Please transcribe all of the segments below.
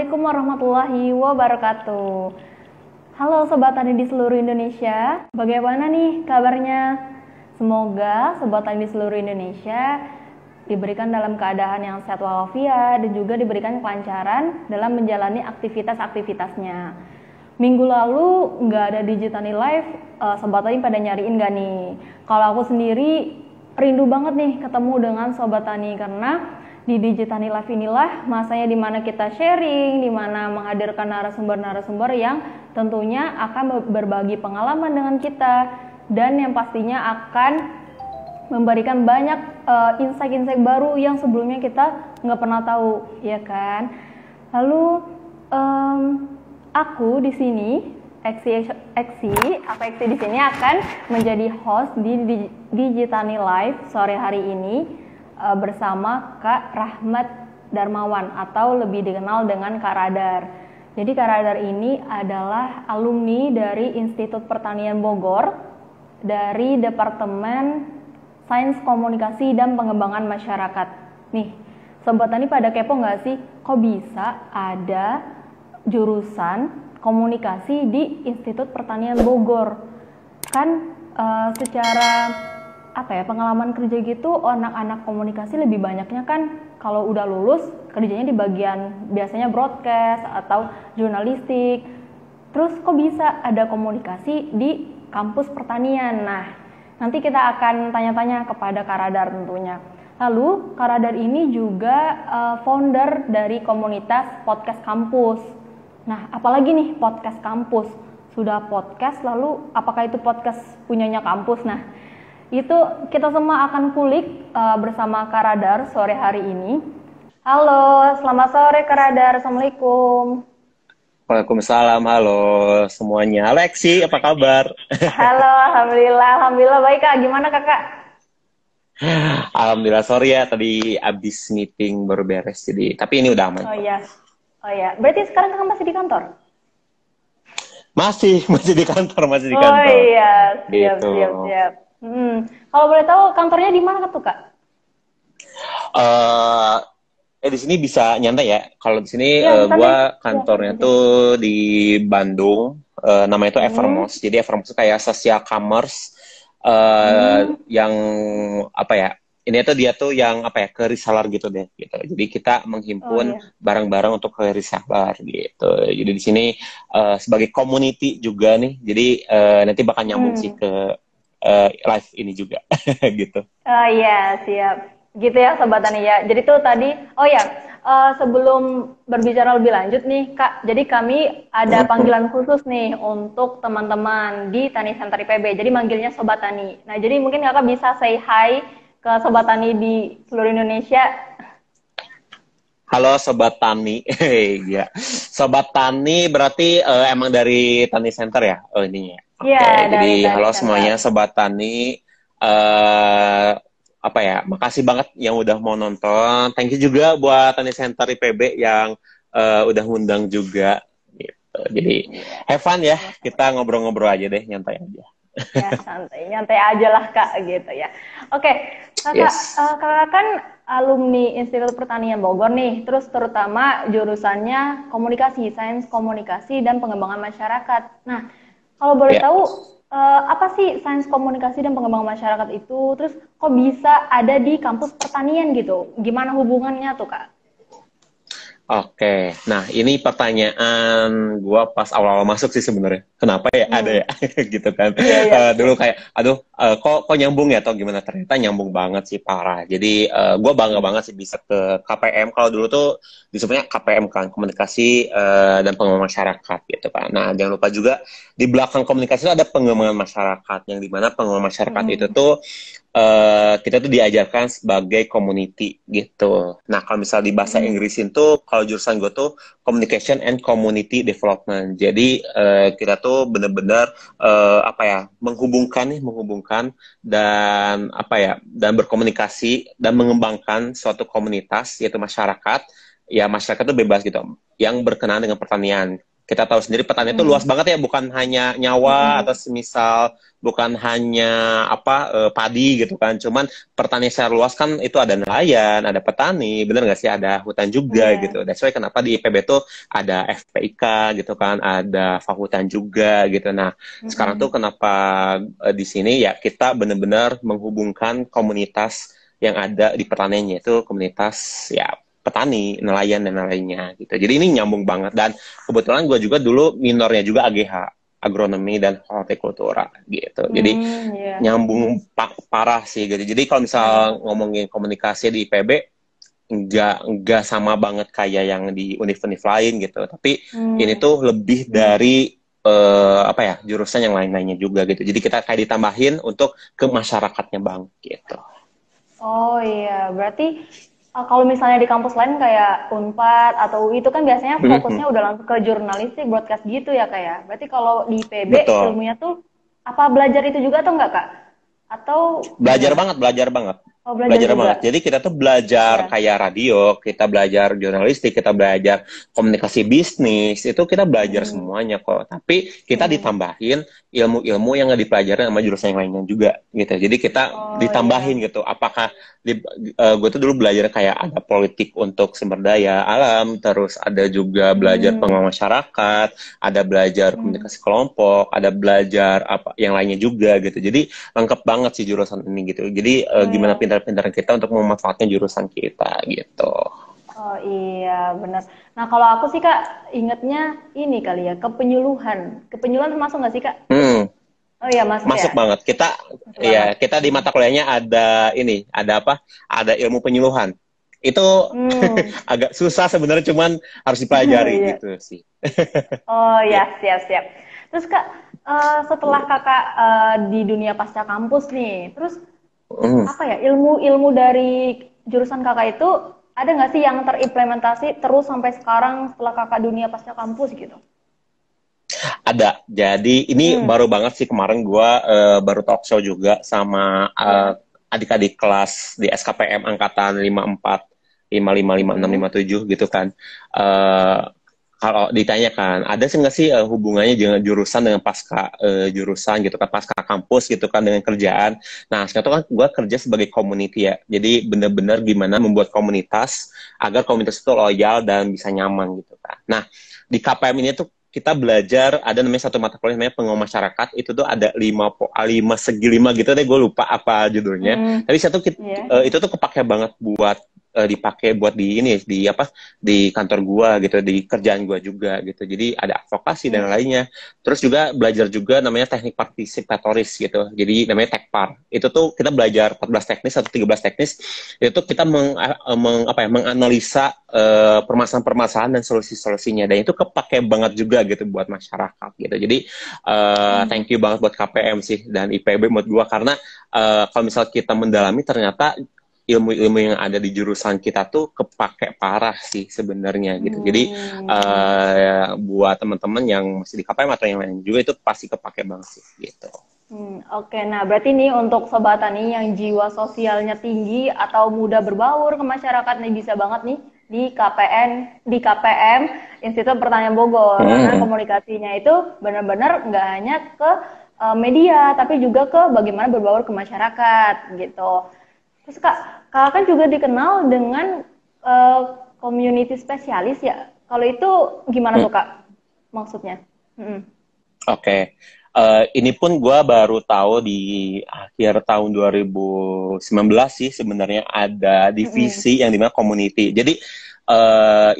Assalamualaikum warahmatullahi wabarakatuh. Halo Sobat Tani di seluruh Indonesia, bagaimana nih kabarnya? Semoga Sobat Tani di seluruh Indonesia diberikan dalam keadaan yang sehat walafiat dan juga diberikan kelancaran dalam menjalani aktivitas-aktivitasnya. Minggu lalu nggak ada Digitani Live, Sobat Tani pada nyariin nggak nih? Kalau aku sendiri rindu banget nih ketemu dengan Sobat Tani karena di Digitani Live inilah masanya dimana kita sharing, dimana menghadirkan narasumber-narasumber yang tentunya akan berbagi pengalaman dengan kita dan yang pastinya akan memberikan banyak insight-insight baru yang sebelumnya kita nggak pernah tahu, ya kan? Lalu aku di sini, Eksi di sini akan menjadi host di Digitani Live sore hari ini. Bersama Kak Rahmat Darmawan atau lebih dikenal dengan Kak Radar. Jadi Kak Radar ini adalah alumni dari Institut Pertanian Bogor dari Departemen Sains Komunikasi dan Pengembangan Masyarakat. Nih, Sobat Tani pada kepo nggak sih kok bisa ada jurusan komunikasi di Institut Pertanian Bogor? Kan secara pengalaman kerja gitu, anak-anak komunikasi lebih banyaknya kan kalau udah lulus kerjanya di bagian biasanya broadcast atau jurnalistik. Terus kok bisa ada komunikasi di kampus pertanian? Nah, nanti kita akan tanya-tanya kepada Kak Radar tentunya. Lalu Kak Radar ini juga founder dari komunitas podcast kampus. Nah, apalagi nih podcast kampus? Sudah podcast, lalu apakah itu podcast punyanya kampus? Nah, itu kita semua akan kulik bersama Kak Radar sore hari ini. Halo, selamat sore Kak Radar. Assalamualaikum. Waalaikumsalam, halo semuanya. Halo Eksi, apa kabar? Halo, alhamdulillah baik Kak. Gimana Kakak? Alhamdulillah, sorry ya tadi abis meeting baru beres, jadi tapi ini udah aman. Oh iya. Berarti sekarang Kakak masih di kantor? Masih di kantor. Oh iya, gitu. siap. Kalau boleh tahu kantornya di mana tuh Kak? Di sini bisa nyantai ya. Kalau di sini Ya, gua kantornya tuh di Bandung. Namanya itu Evermos. Jadi Evermos itu kayak social commerce yang apa ya? Ini tuh dia tuh yang ke reseller gitu deh. Gitu. Jadi kita menghimpun barang-barang untuk ke reseller gitu. Jadi di sini sebagai community juga nih. Jadi nanti bakal nyambung sih ke live ini juga gitu. Oh iya, siap. Gitu ya Sobat Tani ya. Jadi tuh tadi, sebelum berbicara lebih lanjut nih Kak, jadi kami ada panggilan khusus nih untuk teman-teman di Tani Center IPB. Jadi manggilnya Sobat Tani. Nah, jadi mungkin Kakak bisa say hi ke Sobat Tani di seluruh Indonesia. Halo Sobat Tani. Ya. Sobat Tani berarti emang dari Tani Center ya? Oh ini ya. Iya, jadi halo Center. semuanya Sobat Tani, makasih banget yang udah mau nonton. Thank you juga buat Tani Center IPB yang udah ngundang juga. Gitu. Jadi have fun ya, kita ngobrol-ngobrol aja deh, nyantai aja. Ya nyantai aja lah Kak gitu ya. Oke, Kakak, Kakak kan alumni Institut Pertanian Bogor nih, terus terutama jurusannya komunikasi, sains komunikasi dan pengembangan masyarakat. Nah, kalau boleh tahu, apa sih sains komunikasi dan pengembangan masyarakat itu? Terus kok bisa ada di kampus pertanian gitu? Gimana hubungannya tuh, Kak? Oke, nah ini pertanyaan gue pas awal-awal masuk sih sebenarnya. Kenapa ya ada ya gitu kan? Dulu kayak, kok nyambung ya atau gimana? Ternyata nyambung banget sih, parah. Jadi gue bangga banget sih bisa ke KPM. Kalau dulu tuh disebutnya KPM kan, komunikasi dan pengembangan masyarakat gitu kan. Nah jangan lupa juga di belakang komunikasi itu ada pengembangan masyarakat, yang dimana pengembangan masyarakat itu tuh kita tuh diajarkan sebagai community gitu. Nah kalau misal di bahasa Inggrisin tuh, kalau jurusan gue tuh communication and community development. Jadi kita tuh benar-benar menghubungkan dan dan berkomunikasi dan mengembangkan suatu komunitas, yaitu masyarakat. Ya masyarakat tuh bebas gitu, yang berkenaan dengan pertanian. kita tahu sendiri petani itu luas banget ya, bukan hanya nyawa atau semisal bukan hanya padi gitu kan, cuman pertanian secara luas kan itu ada nelayan, ada petani, bener nggak sih, ada hutan juga gitu. That's why kenapa di IPB tuh ada FPIK gitu kan, ada Fahutan juga gitu. Nah sekarang tuh kenapa di sini ya kita benar-benar menghubungkan komunitas yang ada di pertaniannya, itu komunitas ya petani, nelayan dan lainnya gitu. Jadi ini nyambung banget, dan kebetulan gue juga dulu minornya juga AGH, agronomi dan hortikultura gitu. Jadi nyambung parah sih gitu. Jadi kalau misal ngomongin komunikasi di IPB enggak sama banget kayak yang di univ-univ lain gitu. Tapi ini tuh lebih dari jurusan yang lain-lainnya juga gitu. Jadi kita kayak ditambahin untuk ke masyarakatnya Bang gitu. Oh iya, berarti kalau misalnya di kampus lain kayak Unpad atau UI itu kan biasanya fokusnya udah langsung ke jurnalistik, broadcast gitu ya Kak ya. Berarti kalau di IPB ilmunya tuh apa belajar itu juga atau enggak Kak? Atau belajar banget. Oh, belajar banget. Jadi kita tuh belajar kayak radio, kita belajar jurnalistik, kita belajar komunikasi bisnis, itu kita belajar semuanya kok. Tapi kita ditambahin ilmu-ilmu yang nggak dipelajarin sama jurusan yang lainnya juga gitu. Jadi kita ditambahin gitu. Apakah gue tuh dulu belajar kayak ada politik untuk sumber daya alam, terus ada juga belajar pengelolaan masyarakat, ada belajar komunikasi kelompok, ada belajar apa yang lainnya juga gitu. Jadi lengkap banget sih jurusan ini gitu. Jadi gimana pintar-pintaran kita untuk memanfaatkan jurusan kita gitu. Oh iya benar. Nah kalau aku sih Kak ingetnya ini kali ya, kepenyuluhan. Kepenyuluhan termasuk nggak sih Kak? Oh iya masuk ya? Banget. Kita di mata kuliahnya ada ada ilmu penyuluhan. Itu agak susah sebenarnya, cuman harus dipelajari gitu sih. Oh ya, siap. Terus Kak, setelah Kakak di dunia pasca kampus nih, terus ilmu-ilmu dari jurusan Kakak itu ada nggak sih yang terimplementasi terus sampai sekarang setelah Kakak dunia pasca kampus gitu? Ada. Jadi ini baru banget sih, kemarin gue baru talk show juga sama adik-adik kelas di SKPM angkatan 54, 55, 56, 57 gitu kan. Kalau ditanyakan, ada sih nggak sih hubungannya dengan jurusan dengan pasca jurusan gitu kan, pasca kampus gitu kan dengan kerjaan. Nah, sekarang kan gue kerja sebagai community ya. Jadi benar-benar gimana membuat komunitas agar komunitas itu loyal dan bisa nyaman gitu kan. Nah, di KPM ini tuh kita belajar, ada namanya satu mata kuliah namanya pengelolaan masyarakat, itu tuh ada 5 segi 5 gitu deh, gue lupa apa judulnya. Tapi itu tuh kepake banget buat dipakai buat di kantor gua gitu, di kerjaan gua juga gitu. Jadi ada advokasi dan lainnya. Terus juga belajar juga namanya teknik partisipatoris gitu. Jadi namanya tekpar. Itu tuh kita belajar 14 teknis atau 13 teknis. Itu kita menganalisa permasalahan-permasalahan dan solusi-solusinya. Dan itu kepake banget juga gitu buat masyarakat gitu. Jadi thank you banget buat KPM sih dan IPB buat gua, karena kalau misal kita mendalami ternyata ilmu-ilmu yang ada di jurusan kita tuh kepake parah sih sebenarnya gitu. Jadi buat teman-teman yang masih di KPM atau yang lain juga itu pasti kepake banget sih gitu. Oke, nah berarti nih untuk Sobat Tani yang jiwa sosialnya tinggi atau mudah berbaur ke masyarakat nih bisa banget nih di KPM Institut Pertanian Bogor. Karena komunikasinya itu benar-benar nggak hanya ke media tapi juga ke bagaimana berbaur ke masyarakat gitu. Terus Kak kan juga dikenal dengan community spesialis ya. Kalau itu gimana tuh Kak maksudnya? Oke. Ini pun gue baru tahu di akhir tahun 2019 sih sebenarnya ada divisi yang dimana community. Jadi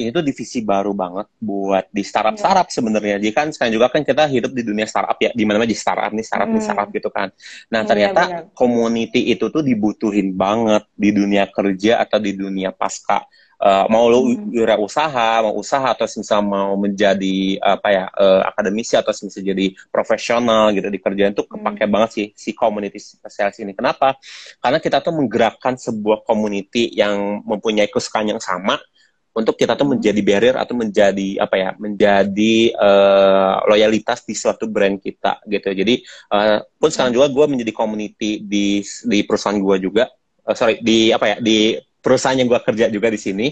ini tuh divisi baru banget buat di startup sebenarnya. Jadi kan sekarang juga kan kita hidup di dunia startup ya, di mana-mana di startup gitu kan. Nah ternyata community itu tuh dibutuhin banget di dunia kerja atau di dunia pasca. Mau lo usaha atau misal mau menjadi akademisi atau misal jadi profesional gitu di kerjaan tuh kepake banget si community spesialis ini. Kenapa? Karena kita tuh menggerakkan sebuah community yang mempunyai kesukaan yang sama untuk kita tuh menjadi barrier atau menjadi loyalitas di suatu brand kita gitu. Jadi pun sekarang juga gue menjadi community di perusahaan gue juga, di perusahaan yang gue kerja juga di sini.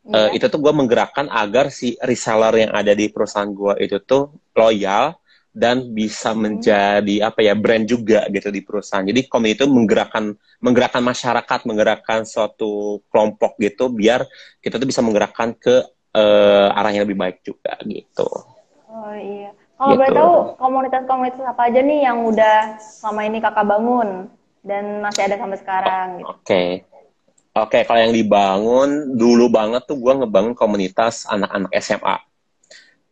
Iya. itu tuh gue menggerakkan agar si reseller yang ada di perusahaan gue itu tuh loyal dan bisa menjadi apa ya brand juga gitu di perusahaan. Jadi community itu menggerakkan masyarakat, menggerakkan suatu kelompok gitu biar kita tuh bisa menggerakkan ke arah yang lebih baik juga gitu. Oh iya. Kalau boleh Gitu. tahu komunitas-komunitas apa aja nih yang udah selama ini kakak bangun dan masih ada sampai sekarang gitu. Oke. Oke, kalau yang dibangun dulu banget tuh gue ngebangun komunitas anak-anak SMA.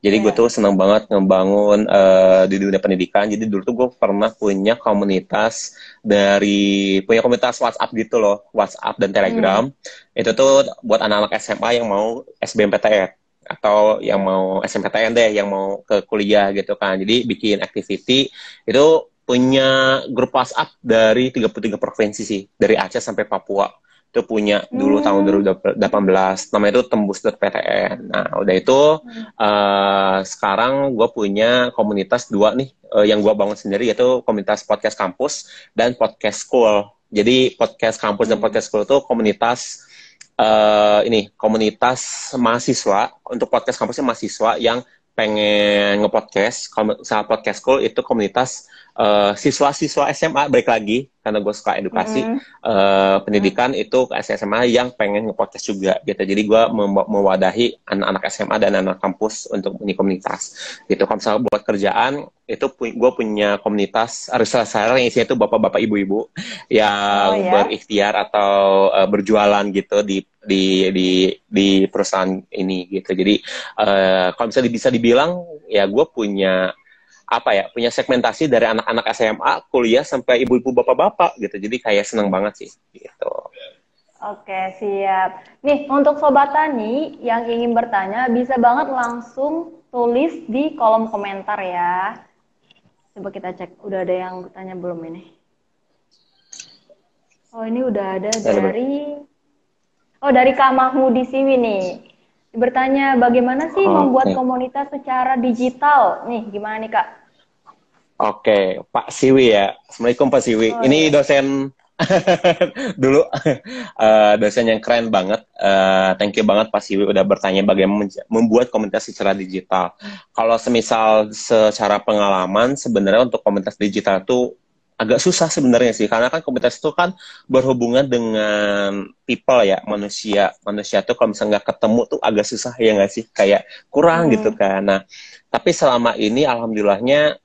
Jadi gue Iya. tuh seneng banget ngebangun di dunia pendidikan. Jadi dulu tuh gue pernah punya punya komunitas WhatsApp gitu loh, WhatsApp dan Telegram. Itu tuh buat anak-anak SMA yang mau SBMPTN atau yang mau SMPTN deh, yang mau ke kuliah gitu kan. Jadi bikin activity itu punya grup WhatsApp dari 33 provinsi sih, dari Aceh sampai Papua itu punya dulu tahun Hmm. 2018 namanya itu tembus.ptn. Nah udah itu sekarang gue punya komunitas dua nih yang gue bangun sendiri yaitu komunitas podcast kampus dan podcast school. Jadi podcast kampus dan podcast school itu komunitas komunitas mahasiswa untuk podcast kampusnya mahasiswa yang pengen ngepodcast. Kalau misalnya podcast school itu komunitas siswa-siswa SMA balik lagi karena gue suka edukasi pendidikan itu ke SMA yang pengen ngepodcast juga gitu. Jadi gue mewadahi anak-anak SMA dan anak kampus untuk punya komunitas gitu. Kalau misalnya buat kerjaan itu gue punya komunitas reseller yang isinya itu bapak-bapak ibu-ibu Oh yang ya. berikhtiar atau berjualan gitu di perusahaan ini gitu. Jadi kalau misalnya bisa dibilang ya gue punya punya segmentasi dari anak-anak SMA, kuliah sampai ibu-ibu bapak-bapak gitu. Jadi kayak seneng banget sih gitu. Oke, siap. Nih, untuk Sobat Tani yang ingin bertanya, bisa banget langsung tulis di kolom komentar ya. Coba kita cek, udah ada yang bertanya belum ini? Oh, ini udah ada dari Kak Mahmudi Siwi nih. Bertanya, bagaimana sih membuat Oke. komunitas secara digital? Nih, gimana nih Kak? Oke, Pak Siwi ya. Assalamualaikum Pak Siwi. Oh Ini iya. dosen dulu dosen yang keren banget. Thank you banget Pak Siwi udah bertanya bagaimana membuat komunitas secara digital. Kalau secara pengalaman sebenarnya untuk komunitas digital itu agak susah sebenarnya sih karena kan komunitas itu kan berhubungan dengan people ya manusia. Manusia tuh kalau misalnya nggak ketemu tuh agak susah ya nggak sih kayak kurang gitu kan. Nah, tapi selama ini alhamdulillahnya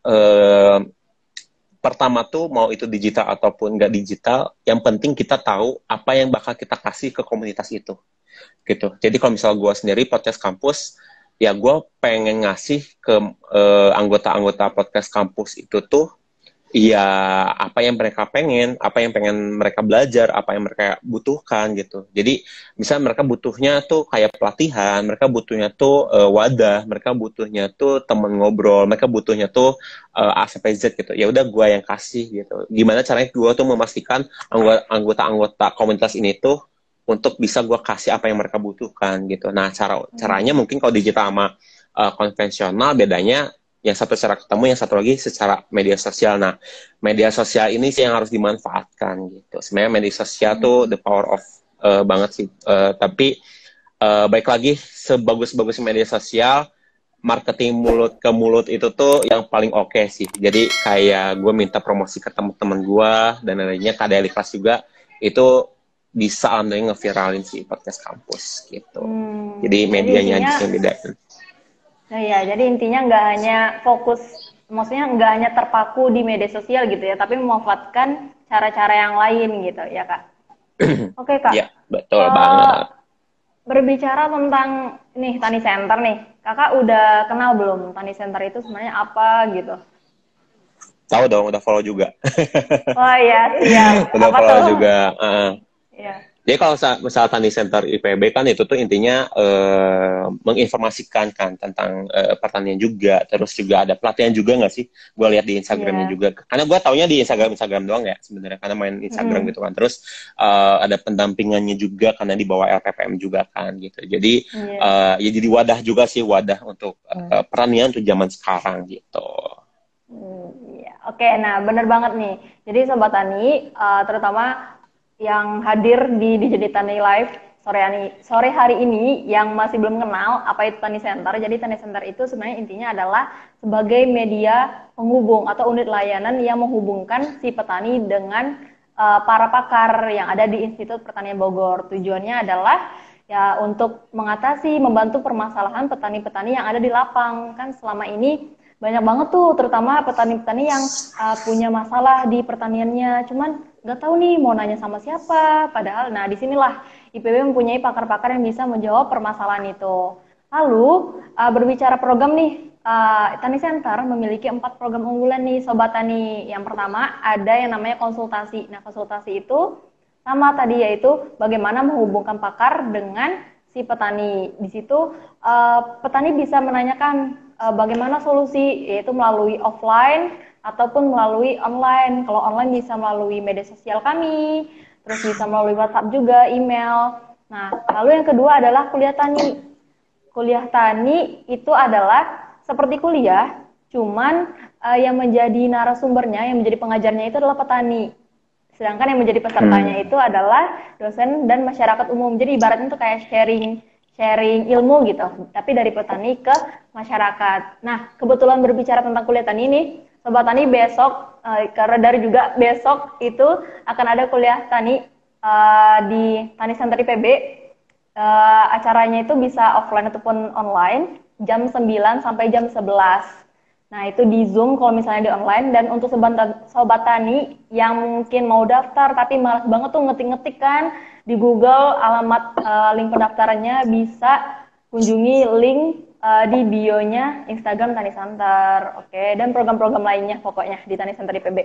pertama tuh mau itu digital ataupun nggak digital, yang penting kita tahu apa yang bakal kita kasih ke komunitas itu, gitu. Jadi kalau misal gue sendiri podcast kampus, ya gue pengen ngasih ke anggota-anggota podcast kampus itu tuh iya apa yang pengen mereka belajar, apa yang mereka butuhkan gitu. Jadi misalnya mereka butuhnya tuh kayak pelatihan, mereka butuhnya tuh wadah, mereka butuhnya tuh temen ngobrol, mereka butuhnya tuh A sampai Z gitu. Ya udah gue yang kasih gitu. Gimana caranya gue tuh memastikan anggota-anggota komunitas ini tuh untuk bisa gue kasih apa yang mereka butuhkan gitu. Nah caranya mungkin kalau digital sama konvensional bedanya yang satu secara ketemu, yang satu lagi secara media sosial. Nah, media sosial ini sih yang harus dimanfaatkan gitu. Sebenarnya media sosial tuh the power of banget sih. Tapi baik lagi, sebagus-bagus media sosial, marketing mulut ke mulut itu tuh yang paling oke sih. Jadi kayak gue minta promosi ke teman-teman gue dan lainnya, KDL kelas juga, itu bisa alhamdulillah ngeviralin sih podcast kampus gitu. Jadi Jadi medianya intinya, aja yang beda. nah ya, jadi intinya nggak hanya fokus, maksudnya nggak hanya terpaku di media sosial gitu ya, tapi memanfaatkan cara-cara yang lain gitu ya Kak. Oke Kak, Ya, betul Eh, banget. berbicara tentang nih Tani Center nih, Kakak udah kenal belum Tani Center itu sebenarnya apa gitu? Tahu dong, udah follow juga. Oh iya, siap. Udah Apa follow tuh? juga. Iya. Jadi kalau misal Tani Center IPB kan itu tuh intinya menginformasikan kan tentang pertanian juga, terus juga ada pelatihan juga nggak sih? Gue lihat di Instagramnya Iya. juga, karena gue taunya di Instagram doang ya sebenarnya, karena main Instagram Mm-mm. gitu kan. Terus ada pendampingannya juga karena di bawah LPPM juga kan gitu. Jadi Iya. ya jadi wadah juga sih, wadah untuk pertanian untuk zaman sekarang gitu. Iya. Oke, nah bener banget nih. Jadi Sobat Tani, terutama yang hadir di Jadi Tani Live sore hari ini yang masih belum kenal apa itu Tani Center. Jadi Tani Center itu sebenarnya intinya adalah sebagai media penghubung atau unit layanan yang menghubungkan si petani dengan para pakar yang ada di Institut Pertanian Bogor. Tujuannya adalah ya untuk mengatasi, membantu permasalahan petani-petani yang ada di lapang. Kan selama ini banyak banget tuh, terutama petani-petani yang punya masalah di pertaniannya, cuman nggak tahu nih mau nanya sama siapa. Padahal, nah disinilah IPB mempunyai pakar-pakar yang bisa menjawab permasalahan itu. Lalu berbicara program nih, Tani Center memiliki 4 program unggulan nih, Sobat Tani. Yang pertama ada yang namanya konsultasi. Nah konsultasi itu sama tadi, yaitu bagaimana menghubungkan pakar dengan si petani. Di situ petani bisa menanyakan bagaimana solusi, yaitu melalui offline ataupun melalui online. Kalau online bisa melalui media sosial kami, terus bisa melalui WhatsApp juga, email. Nah, lalu yang kedua adalah kuliah tani. Kuliah tani itu adalah seperti kuliah, cuman yang menjadi narasumbernya, yang menjadi pengajarnya itu adalah petani. Sedangkan yang menjadi pesertanya itu adalah dosen dan masyarakat umum. Jadi ibaratnya itu kayak sharing ilmu gitu, tapi dari petani ke masyarakat. Nah, kebetulan berbicara tentang kuliah tani ini, Sobat Tani besok, karena dari juga besok itu akan ada kuliah tani di Tani Center IPB. Acaranya itu bisa offline ataupun online, jam 9 sampai jam 11. Nah, itu di Zoom kalau misalnya di online. Dan untuk Sobat Tani yang mungkin mau daftar tapi malas banget tuh ngetik-ngetik kan, di Google alamat link pendaftarannya, bisa kunjungi link di bio-nya Instagram Tani Center. Oke, dan program-program lainnya pokoknya di Tani Center IPB.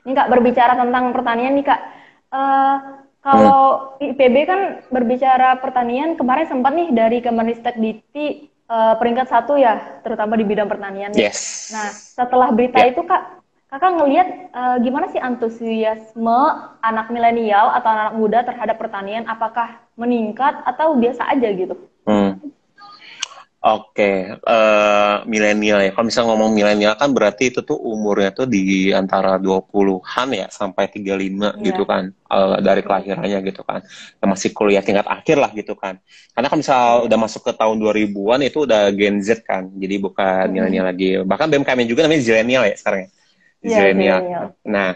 Ini Kak, berbicara tentang pertanian nih Kak. Kalau IPB kan berbicara pertanian, kemarin sempat nih dari Kemenristek Dikti peringkat 1 ya, terutama di bidang pertanian. Yes. Nah, setelah berita itu Kakak ngelihat gimana sih antusiasme anak milenial atau anak muda terhadap pertanian? Apakah meningkat atau biasa aja gitu? Oke, milenial ya. Kalau misalnya ngomong milenial kan berarti itu tuh umurnya tuh di antara 20-an ya sampai 35 gitu kan. Dari kelahirannya gitu kan. Yang masih kuliah tingkat akhir lah gitu kan. Karena kan misal udah masuk ke tahun 2000-an itu udah Gen Z kan. Jadi bukan milenial lagi. Bahkan BMKM juga namanya Zilenial ya sekarang ya. Zilenial. Nah,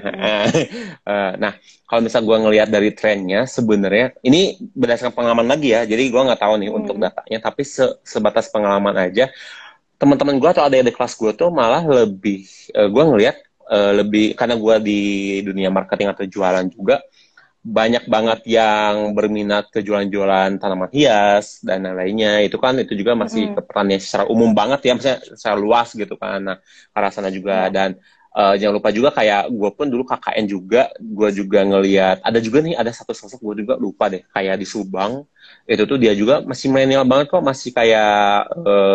nah kalau misal gue ngelihat dari trennya, sebenarnya ini berdasarkan pengalaman lagi ya. Jadi gue nggak tahu nih untuk datanya, tapi sebatas pengalaman aja. Teman-teman gue atau adik-adik kelas gue tuh malah lebih, gue ngelihat lebih, karena gue di dunia marketing atau jualan juga, banyak banget yang berminat ke jualan-jualan tanaman hias dan lain-lainnya. Itu kan itu juga masih ke pertanian secara umum banget ya, misalnya secara luas gitu kan. Nah, ke arah sana juga dan jangan lupa juga kayak gue pun dulu KKN juga, gue juga ngelihat ada juga nih, ada satu sosok gue juga lupa deh, kayak di Subang itu tuh dia juga masih milenial banget kok, masih kayak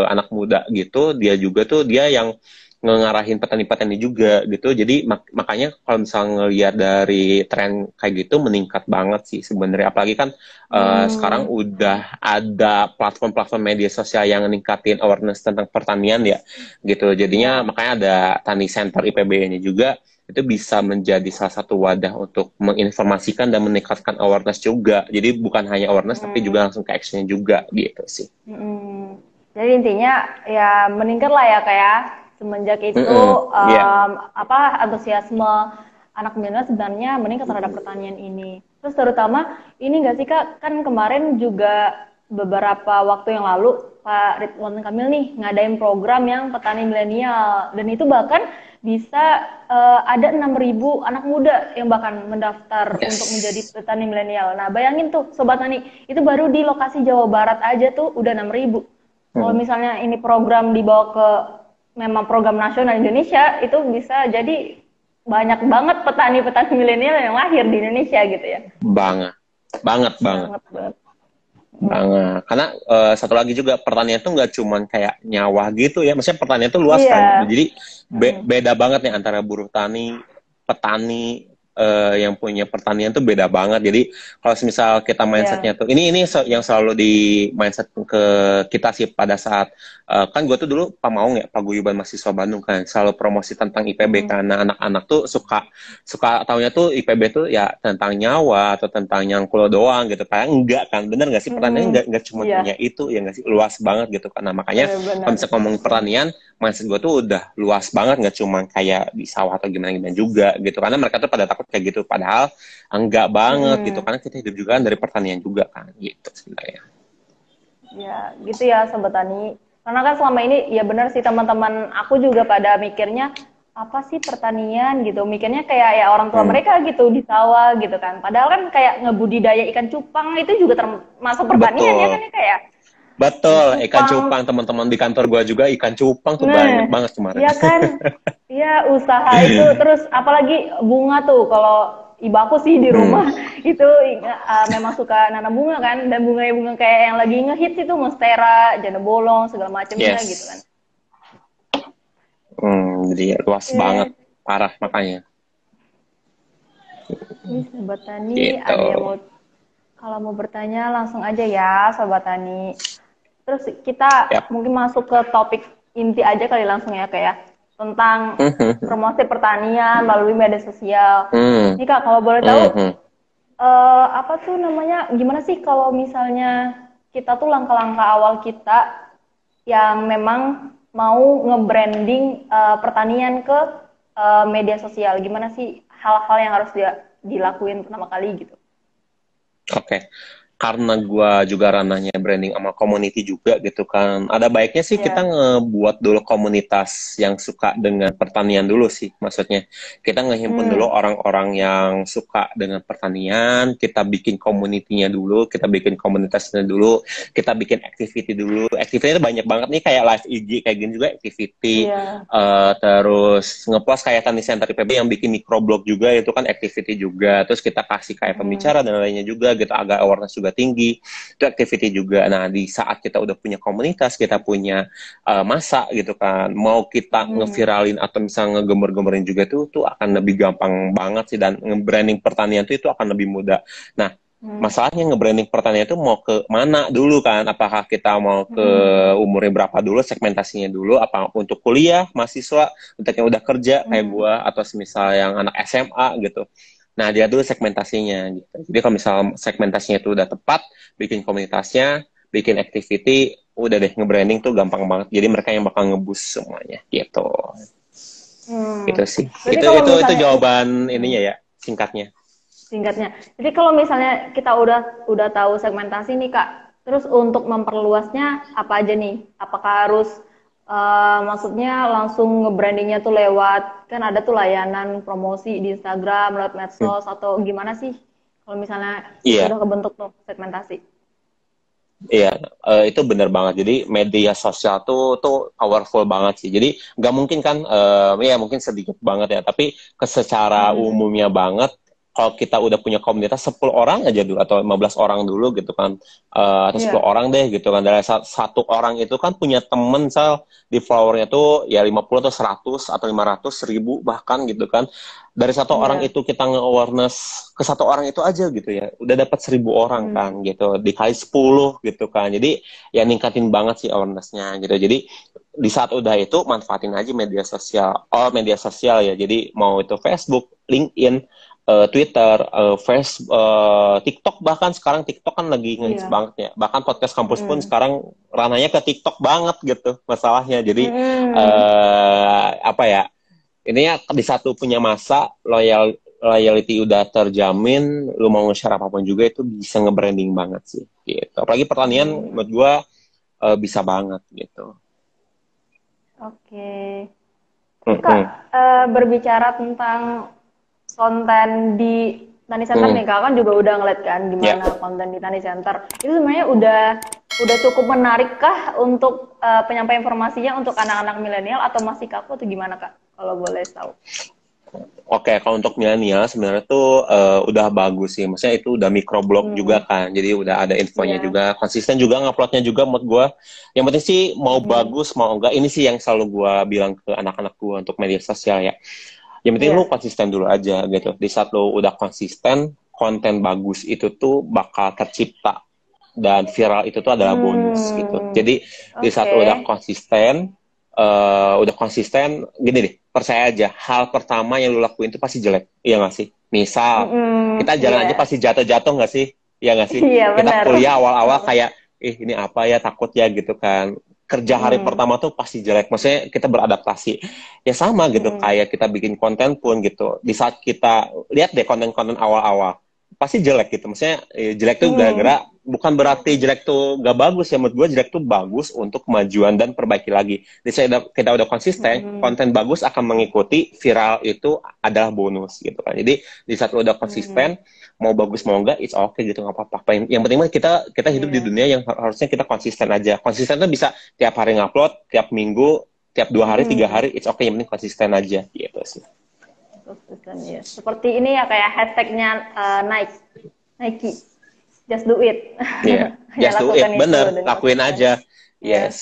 anak muda gitu. Dia juga tuh dia yang ngarahin petani-petani juga gitu. Jadi makanya kalau misalnya ngelihat dari tren kayak gitu meningkat banget sih sebenarnya. Apalagi kan sekarang udah ada platform-platform media sosial yang ningkatin awareness tentang pertanian ya gitu. Jadinya makanya ada Tani Center IPB-nya juga, itu bisa menjadi salah satu wadah untuk menginformasikan dan meningkatkan awareness juga. Jadi bukan hanya awareness tapi juga langsung ke action-nya juga gitu sih. Jadi intinya ya meningkat lah ya kayak semenjak itu antusiasme anak milenial sebenarnya meningkat terhadap pertanian ini. Terus terutama ini nggak sih Kak, kan kemarin juga beberapa waktu yang lalu Pak Ridwan Kamil nih ngadain program yang petani milenial, dan itu bahkan bisa ada 6.000 anak muda yang bahkan mendaftar untuk menjadi petani milenial. Nah bayangin tuh Sobat Tani, itu baru di lokasi Jawa Barat aja tuh udah 6.000. Kalau misalnya ini program dibawa ke memang program nasional Indonesia, itu bisa jadi banyak banget petani-petani milenial yang lahir di Indonesia gitu ya. Banget. Karena satu lagi juga, pertanian itu nggak cuman kayak nyawa gitu ya, maksudnya pertanian itu luas kan. Jadi beda banget nih antara buruh tani, petani, yang punya pertanian tuh beda banget. Jadi kalau misal kita mindsetnya tuh ini yang selalu di mindset ke kita sih pada saat kan gue tuh dulu pamaung ya, paguyuban mahasiswa Bandung kan, selalu promosi tentang IPB karena anak-anak tuh suka taunya tuh IPB tuh ya tentang nyawa atau tentang nyangkul doang gitu. Kayak enggak kan, bener nggak sih, pertanian nggak cuma punya itu ya nggak sih, luas banget gitu kan. Nah makanya kalau misalnya ngomong pertanian, mindset gue tuh udah luas banget, nggak cuma kayak di sawah atau gimana juga gitu, karena mereka tuh pada takut kayak gitu, padahal enggak banget gitu, karena kita hidup juga kan dari pertanian juga kan gitu sebenarnya. Ya gitu ya Sobat Tani, karena kan selama ini ya benar sih teman-teman aku juga pada mikirnya apa sih pertanian gitu, mikirnya kayak ya orang tua mereka gitu di sawah gitu kan, padahal kan kayak ngebudidaya ikan cupang itu juga termasuk pertanian. Betul. Ya kan ya kayak betul, ikan cupang, teman-teman di kantor gua juga ikan cupang tuh banyak banget kemarin. Iya kan, iya usaha itu, terus apalagi bunga tuh, kalau ibu aku sih di rumah itu memang suka nanam bunga kan, dan bunga kayak yang lagi ngehits itu monstera, janda bolong, segala macamnya gitu kan. Jadi luas banget, parah makanya. Ini Sobat Tani gitu. Ada yang kalau mau bertanya langsung aja ya Sobat Tani. Terus kita mungkin masuk ke topik inti aja kali langsung ya kayak tentang promosi pertanian melalui media sosial. Nih Kak, kalau boleh tahu apa tuh namanya, gimana sih kalau misalnya kita tuh langkah-langkah awal kita yang memang mau nge-branding pertanian ke media sosial, gimana sih hal-hal yang harus dilakuin pertama kali gitu? Oke. Karena gue juga ranahnya branding sama community juga gitu kan, ada baiknya sih kita ngebuat dulu komunitas yang suka dengan pertanian dulu sih. Maksudnya kita ngehimpun dulu orang-orang yang suka dengan pertanian, kita bikin community-nya dulu, kita bikin komunitasnya dulu, kita bikin activity dulu. Activity-nya banyak banget nih, kayak live IG kayak gini juga activity. Terus ngepost kayak Tani Center IPB yang bikin microblog juga, itu kan activity juga. Terus kita kasih kayak pembicara dan lainnya juga gitu, agak awareness juga tinggi, itu activity juga. Nah di saat kita udah punya komunitas, kita punya masa gitu kan, mau kita ngeviralin atau misalnya ngegemer-gemerin juga tuh akan lebih gampang banget sih, dan nge-branding pertanian itu akan lebih mudah. Nah masalahnya nge-branding pertanian itu mau ke mana dulu kan, apakah kita mau ke umurnya berapa dulu, segmentasinya dulu, apa untuk kuliah, mahasiswa, untuk yang udah kerja kayak gua, atau semisal yang anak SMA gitu. Nah, dia dulu segmentasinya gitu. Jadi kalau misal segmentasinya itu udah tepat, bikin komunitasnya, bikin activity, udah deh nge-branding tuh gampang banget. Jadi mereka yang bakal nge-boost semuanya gitu. Gitu sih. Itu jawaban ininya ya, singkatnya. Jadi kalau misalnya kita udah tahu segmentasi nih Kak, terus untuk memperluasnya apa aja nih? Apakah harus maksudnya langsung nge-brandingnya tuh lewat, kan ada tuh layanan promosi di Instagram, lewat medsos, atau gimana sih kalau misalnya udah kebentuk tuh segmentasi? Iya, itu benar banget. Jadi media sosial tuh powerful banget sih. Jadi nggak mungkin kan, ya mungkin sedikit banget ya, tapi secara umumnya banget, kalau kita udah punya komunitas 10 orang aja dulu, atau 15 orang dulu gitu kan, atau 10 orang deh gitu kan, dari satu orang itu kan punya temen di followernya tuh ya 50 atau 100 atau 500, 1000 bahkan gitu kan. Dari satu orang itu kita nge-awareness ke satu orang itu aja gitu ya, udah dapat 1000 orang kan gitu, dikali 10 gitu kan. Jadi ya ningkatin banget sih awareness-nya gitu. Jadi di saat udah itu manfaatin aja media sosial ya. Jadi mau itu Facebook, LinkedIn, Twitter, TikTok, bahkan sekarang TikTok kan lagi ngehits banget ya. Bahkan podcast kampus pun sekarang ranahnya ke TikTok banget gitu masalahnya. Jadi apa ya? Ini ya di satu punya masa loyalty udah terjamin, lu mau nge-share apapun juga itu bisa nge-branding banget sih gitu. Apalagi pertanian menurut gua bisa banget gitu. Oke. Kak, berbicara tentang konten di Tani Center nih, Kak kan juga udah ngeliat kan gimana konten di Tani Center. Itu sebenarnya udah cukup menarik kah untuk penyampaian informasinya untuk anak-anak milenial, atau masih kaku atau gimana Kak? Kalau boleh tahu. Oke, kalau untuk milenial sebenarnya tuh udah bagus sih. Maksudnya itu udah microblog juga kan. Jadi udah ada infonya juga, konsisten juga nguploadnya juga menurut gue. Yang penting sih mau bagus mau enggak, ini sih yang selalu gue bilang ke anak-anak gue untuk media sosial ya. Yang penting lu konsisten dulu aja gitu. Di saat lu udah konsisten, konten bagus itu tuh bakal tercipta. Dan viral itu tuh adalah bonus gitu. Jadi di saat lu udah konsisten, gini deh, percaya aja, hal pertama yang lu lakuin itu pasti jelek. Iya nggak sih? Misal, kita jalan aja pasti jatuh-jatuh nggak sih? Iya nggak sih? Iya, Kita benar. kuliah awal-awal kayak, ini apa ya, takut ya gitu kan. Kerja hari pertama tuh pasti jelek, maksudnya kita beradaptasi. Ya sama gitu, kayak kita bikin konten pun gitu. Di saat kita lihat deh konten-konten awal-awal, pasti jelek gitu. Maksudnya jelek tuh gara-gara, bukan berarti jelek tuh gak bagus ya. Menurut gue jelek tuh bagus untuk kemajuan dan perbaiki lagi. Di saat kita udah konsisten, konten bagus akan mengikuti, viral itu adalah bonus gitu kan. Jadi di saat udah konsisten, mau bagus mau enggak, it's okay gitu, nggak apa-apa. Yang penting mah kita hidup di dunia yang harusnya kita konsisten aja. Konsisten tuh bisa tiap hari ngupload, tiap minggu, tiap 2 hari, 3 hari, it's okay. Yang penting konsisten aja gitu sih. Konsisten ya. Seperti ini ya, kayak hashtagnya Nike, just do it. Iya, just do it, bener, lakuin aja. Yes,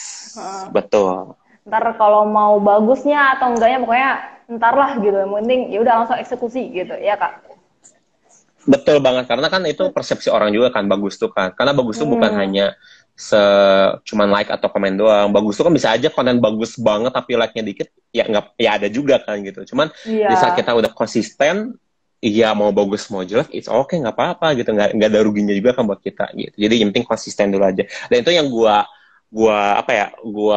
betul. Ntar kalau mau bagusnya atau enggaknya pokoknya ntar lah gitu. Yang penting ya udah langsung eksekusi gitu, ya Kak. Betul banget, karena kan itu persepsi orang juga kan, bagus tuh kan. Karena bagus tuh bukan hanya cuman like atau komen doang. Bagus tuh kan bisa aja konten bagus banget tapi like-nya dikit, ya nggak, ya ada juga kan gitu. Cuman di saat kita udah konsisten, iya mau bagus mau jelek, it's okay, nggak apa-apa gitu. Nggak ada ruginya juga kan buat kita gitu. Jadi yang penting konsisten dulu aja. Dan itu yang gua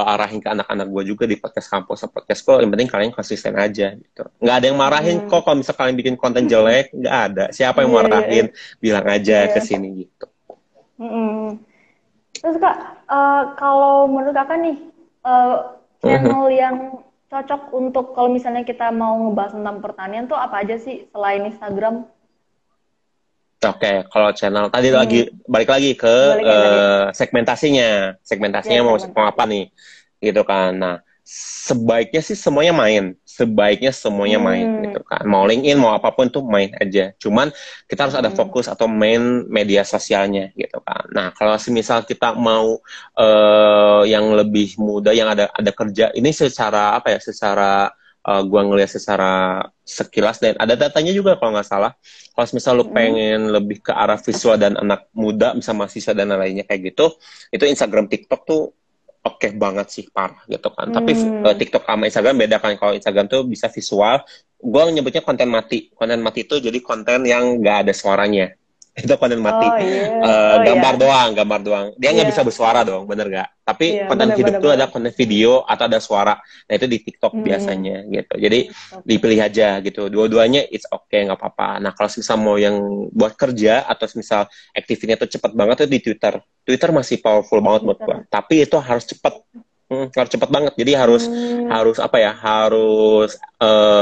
arahin ke anak-anak gua juga di podcast kampus atau podcast kok. Yang penting kalian konsisten aja gitu. Nggak ada yang marahin kok kalau misal kalian bikin konten jelek, nggak ada. Siapa yang marahin, bilang aja ke sini gitu. Terus Kak, kalau menurut Kakak nih, channel yang cocok untuk kalau misalnya kita mau ngebahas tentang pertanian tuh apa aja sih selain Instagram? Oke, kalau channel tadi balik lagi ke segmentasinya mau apa nih, gitu kan. Nah, sebaiknya sih semuanya main, gitu kan. Mau LinkedIn, mau apapun tuh main aja. Cuman kita harus ada fokus atau main media sosialnya, gitu kan. Nah, kalau semisal kita mau yang lebih muda, yang ada kerja, ini secara apa ya? Secara gua ngelihat secara sekilas dan ada datanya juga kalau nggak salah. Kalau misal lu pengen lebih ke arah visual dan anak muda, misal mahasiswa dan lainnya kayak gitu, itu Instagram, TikTok tuh oke banget sih, parah gitu kan. Tapi TikTok sama Instagram beda kan. Kalau Instagram tuh bisa visual, gue nyebutnya konten mati. Konten mati itu jadi konten yang nggak ada suaranya. Itu konten mati. Gambar doang. Dia nggak bisa bersuara dong, bener nggak? Tapi konten hidup itu ada konten video atau ada suara. Nah itu di TikTok biasanya gitu. Jadi dipilih aja gitu. Dua-duanya it's okay, nggak apa-apa. Nah kalau misal mau yang buat kerja atau misal aktivitasnya tuh cepat banget tuh di Twitter. Twitter masih powerful banget buat gua. Tapi itu harus cepat. Harus cepat banget. Jadi harus apa ya? Harus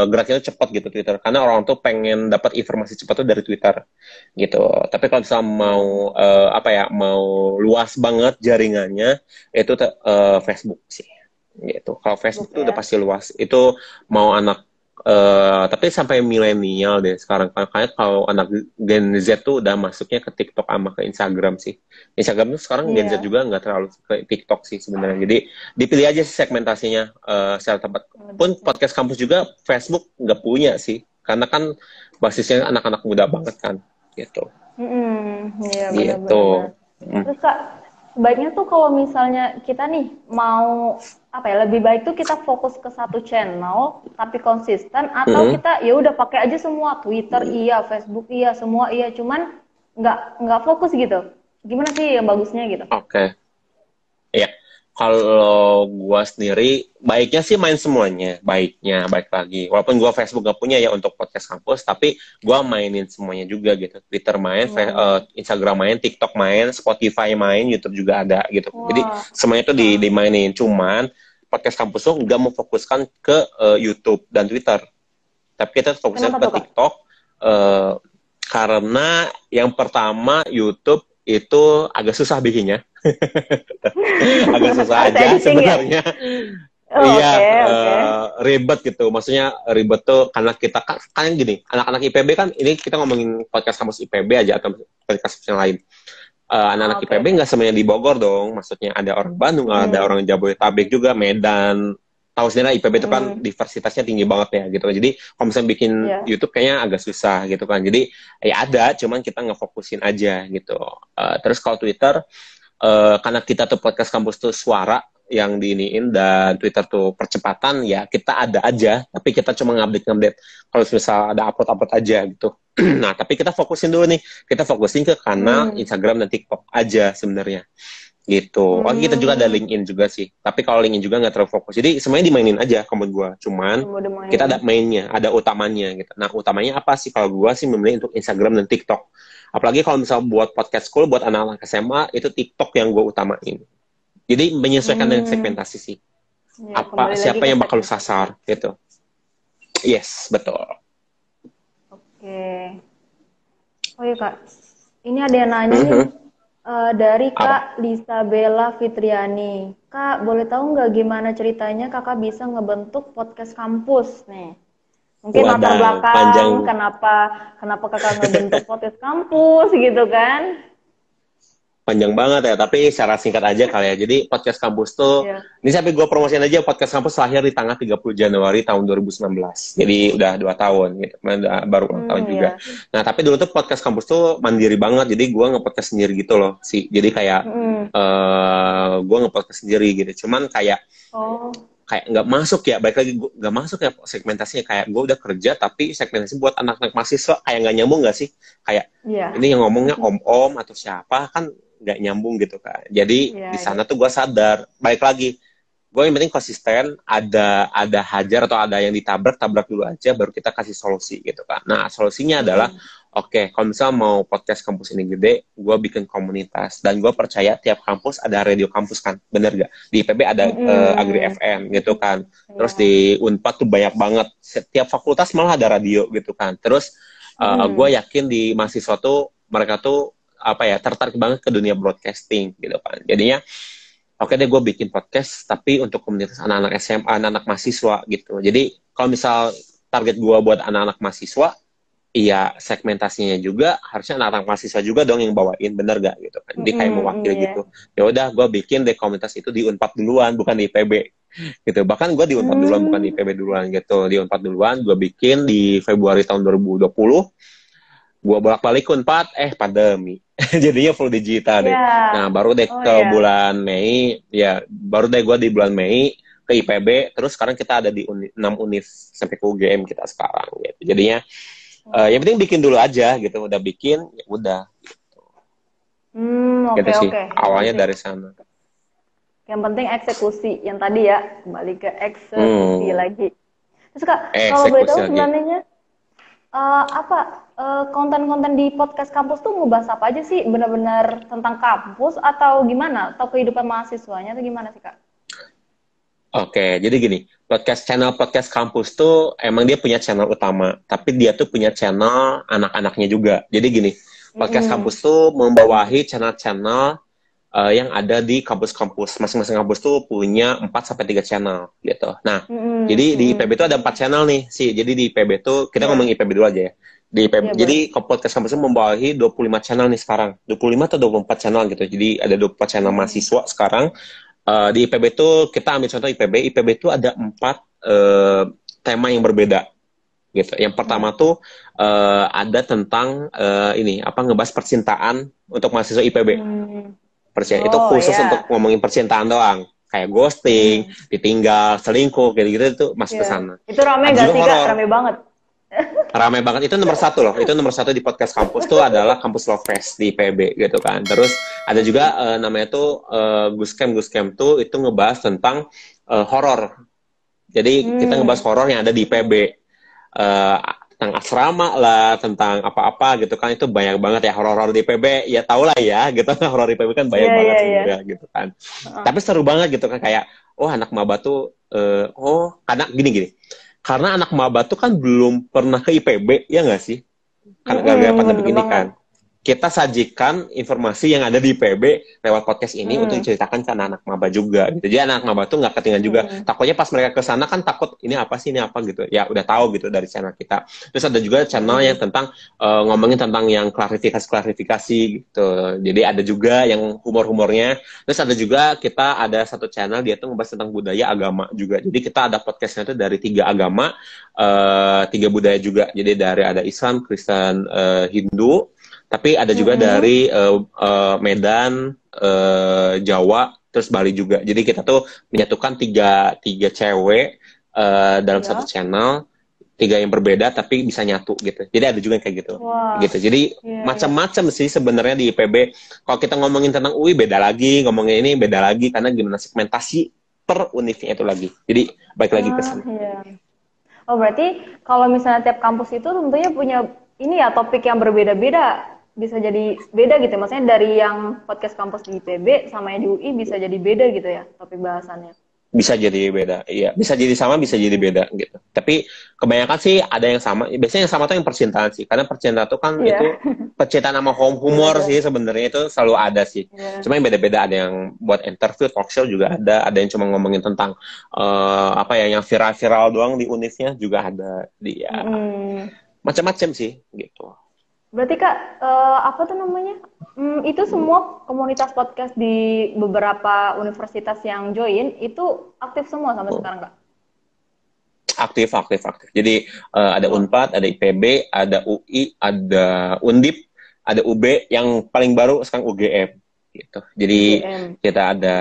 geraknya cepat gitu Twitter. Karena orang tuh pengen dapat informasi cepat tuh dari Twitter gitu. Tapi kalau misalnya mau apa ya? Mau luas banget jaringannya, itu Facebook sih. Gitu. Kalau Facebook tuh udah pasti luas. Itu mau anak tapi sampai milenial deh sekarang. Kayak kalau anak Gen Z tuh udah masuknya ke TikTok sama ke Instagram sih. Instagram tuh sekarang Gen Z juga nggak terlalu ke TikTok sih sebenarnya. Jadi dipilih aja sih segmentasinya secara tempat. Pun podcast kampus juga Facebook nggak punya sih. Karena kan basisnya anak-anak muda banget kan. Gitu. Iya, gitu. Terus Kak, sebaiknya tuh kalau misalnya kita nih mau apa ya, lebih baik tuh kita fokus ke satu channel tapi konsisten, atau kita ya udah pakai aja semua, Twitter iya, Facebook iya, semua iya, cuman nggak fokus gitu. Gimana sih yang bagusnya gitu? Oke. Iya. Kalau gua sendiri baiknya sih main semuanya, baik lagi. Walaupun gua Facebook gak punya ya untuk podcast kampus, tapi gua mainin semuanya juga gitu. Twitter main, Instagram main, TikTok main, Spotify main, YouTube juga ada gitu. Jadi semuanya itu dimainin. Cuman podcast kampus tuh nggak mau fokuskan ke YouTube dan Twitter, tapi kita fokusnya ke TikTok karena yang pertama YouTube itu agak susah bikinnya. Agak susah aja sebenarnya. Ribet gitu. Maksudnya ribet tuh karena kita kan gini, anak-anak IPB kan, ini kita ngomongin podcast kampus IPB aja atau podcast yang lain. Anak-anak IPB nggak semuanya di Bogor dong. Maksudnya ada orang Bandung, ada orang Jabodetabek juga, Medan, tahu sendiri IPB itu kan diversitasnya tinggi banget ya gitu. Jadi kalau misalnya bikin YouTube kayaknya agak susah gitu kan. Jadi ya ada, cuman kita ngefokusin aja gitu. Terus kalau Twitter, karena kita tuh podcast kampus tuh suara yang diiniin dan Twitter tuh percepatan, ya kita ada aja. Tapi kita cuma ngupdate kalau misal ada upload aja gitu. Nah tapi kita fokusin dulu nih. Kita fokusin ke kanal Instagram dan TikTok aja sebenarnya. Gitu. Kita juga ada LinkedIn juga sih. Tapi kalau LinkedIn juga nggak terlalu fokus. Jadi semuanya dimainin aja kalau gue. Cuman kita ada mainnya, ada utamanya gitu. Nah utamanya apa sih? Kalau gue sih memilih untuk Instagram dan TikTok. Apalagi kalau misal buat podcast school, buat anak-anak SMA, itu TikTok yang gue utamain. Jadi menyesuaikan dengan segmentasi sih. Ya, siapa yang bakal sasar gitu. Yes, betul. Oke. Oh iya Kak, ini ada yang nanya nih. Dari Kak Lisa Bella Fitriani. Kak, boleh tahu nggak gimana ceritanya kakak bisa ngebentuk podcast kampus nih? Mungkin latar belakang kenapa kakak ngebentuk podcast kampus gitu kan? Panjang banget ya, tapi secara singkat aja kali ya. Jadi podcast kampus tuh, ini sampai gue promosiin aja, podcast kampus lahir di tanggal 30 Januari tahun 2019. Jadi udah 2 tahun gitu, baru ulang tahun juga. Nah tapi dulu tuh podcast kampus tuh mandiri banget, jadi gue nge-podcast sendiri gitu loh sih. Jadi kayak gue nge-podcast sendiri gitu. Cuman kayak nggak masuk ya, baik lagi nggak masuk ya segmentasinya. Kayak gue udah kerja tapi segmentasi buat anak-anak mahasiswa kayak nggak nyambung nggak sih? Kayak ini yang ngomongnya om-om atau siapa kan nggak nyambung gitu kan. Jadi di sana tuh gue sadar, balik lagi gue yang penting konsisten, ada hajar atau ada yang tabrak dulu aja, baru kita kasih solusi gitu kan. Nah solusinya adalah kalau misalnya mau podcast kampus ini gede, gue bikin komunitas dan gue percaya tiap kampus ada radio kampus kan, bener gak? Di IPB ada Agri FM gitu kan. Terus di Unpad tuh banyak banget, setiap fakultas malah ada radio gitu kan. Terus gue yakin di mahasiswa tuh mereka tuh tertarik banget ke dunia broadcasting gitu kan. Jadinya oke deh gue bikin podcast tapi untuk komunitas anak-anak SMA, anak-anak mahasiswa gitu. Jadi kalau misal target gue buat anak-anak mahasiswa, iya segmentasinya juga harusnya anak-anak mahasiswa juga dong yang bawain, bener gak gitu kan. Jadi kayak mewakili gitu. Ya udah gue bikin deh komunitas itu di Unpad duluan, bukan di IPB gitu. Bahkan gue di Unpad duluan, bukan di IPB duluan gitu. Di Unpad duluan, gue bikin di Februari tahun 2020. Gue bolak-balik Unpad, pandemi. Jadinya full digital deh. Nah, baru deh bulan Mei, baru deh gue di bulan Mei ke IPB, terus sekarang kita ada di 6 univ sampai ke UGM kita sekarang gitu. Jadinya yang penting bikin dulu aja gitu, udah bikin ya udah gitu. Gitu sih. Awalnya dari sana. Yang penting eksekusi, yang tadi ya, kembali ke eksekusi lagi. Terus Kak, kalau boleh tahu sebenarnya konten-konten di podcast kampus tuh ngebahas apa aja sih? Benar-benar tentang kampus atau gimana? Atau kehidupan mahasiswanya atau gimana sih Kak? Oke, jadi gini, channel podcast kampus tuh emang dia punya channel utama, tapi dia tuh punya channel anak-anaknya juga. Jadi gini, podcast kampus tuh membawahi channel-channel yang ada di kampus-kampus. Masing-masing kampus tuh punya 4-3 channel gitu. Nah, jadi di IPB tuh ada 4 channel nih sih. Jadi di IPB tuh, kita ngomong IPB dulu aja ya. Di IPB, jadi podcast kampus tuh membawahi 25 channel nih sekarang. 25 atau 24 channel gitu. Jadi ada 24 channel mahasiswa sekarang. Di IPB tuh, kita ambil contoh IPB tuh ada 4 tema yang berbeda gitu. Yang pertama tuh ada tentang ngebahas percintaan untuk mahasiswa IPB. Itu khusus untuk ngomongin percintaan doang. Kayak ghosting, ditinggal, selingkuh, gitu-gitu itu masuk ke sana. Itu rame gak sih Kak? Rame banget. Rame banget. Itu nomor 1 loh. Itu nomor 1 di podcast kampus tuh adalah Kampus Love Fest di IPB gitu kan. Terus ada juga namanya tuh Guscam tuh itu ngebahas tentang horor. Jadi kita ngebahas horor yang ada di IPB. Tentang asrama lah, tentang apa-apa gitu kan, itu banyak banget ya horor-horor di IPB, ya tau lah ya gitu. Horor di IPB kan banyak banget sebenarnya gitu kan. Tapi seru banget gitu kan, kayak anak maba tuh karena gini karena anak maba tuh kan belum pernah ke IPB ya nggak sih, karena gara-gara pandemi ini kan. kita sajikan informasi yang ada di IPB lewat podcast ini untuk diceritakan ke anak-anak maba juga gitu. Jadi anak maba tuh nggak ketinggalan juga. Takutnya pas mereka ke sana kan takut ini apa sih, ini apa gitu. Ya udah tahu gitu dari channel kita. Terus ada juga channel yang tentang ngomongin tentang yang klarifikasi gitu. Jadi ada juga yang humor-humornya. Terus ada juga kita ada satu channel dia tuh ngebahas tentang budaya agama juga. Jadi kita ada podcastnya tuh dari 3 agama, 3 budaya juga. Jadi dari ada Islam, Kristen, Hindu. Tapi ada juga dari Medan, Jawa, terus Bali juga. Jadi kita tuh menyatukan tiga cewek dalam satu channel, 3 yang berbeda tapi bisa nyatu gitu. Jadi ada juga yang kayak gitu. Gitu. Jadi macam-macam sih sebenarnya di IPB. Kalau kita ngomongin tentang UI beda lagi, ngomongin ini beda lagi karena gimana segmentasi per univnya itu lagi. Jadi baik lagi ke sana. Oh berarti kalau misalnya tiap kampus itu tentunya punya ini ya topik yang berbeda-beda. Bisa jadi beda gitu, maksudnya dari yang podcast kampus di IPB sama yang di UI bisa jadi beda gitu ya topik bahasannya. Bisa jadi beda, iya. Bisa jadi sama, bisa jadi beda gitu. Tapi kebanyakan sih ada yang sama. Biasanya yang sama tuh yang percintaan sih, karena percintaan tuh kan itu percintaan sama humor sih sebenarnya itu selalu ada sih. Cuma yang beda-beda, ada yang buat interview, talk show juga ada yang cuma ngomongin tentang apa ya, yang viral-viral doang di univnya juga ada. Dia macam-macam sih gitu. Berarti Kak, apa tuh namanya? Itu semua komunitas podcast di beberapa universitas yang join, itu aktif semua sampai sekarang Kak? Aktif. Jadi ada Unpad, ada IPB, ada UI, ada Undip, ada UB, yang paling baru sekarang UGM. Gitu. Jadi kita ada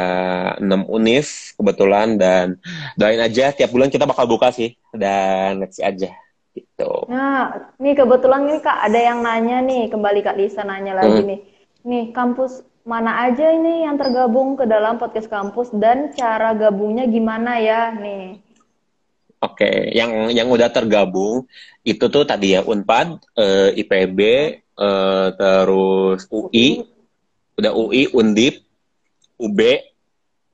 6 univ kebetulan, dan doain aja tiap bulan kita bakal buka sih, dan let's see aja. Gitu. Nah, nih kebetulan nih Kak, ada yang nanya nih, kembali Kak Lisa nanya lagi nih. Nih, kampus mana aja ini yang tergabung ke dalam podcast kampus dan cara gabungnya gimana ya nih? Oke, yang udah tergabung itu tuh tadi ya Unpad, IPB, terus UI, udah UI, Undip, UB,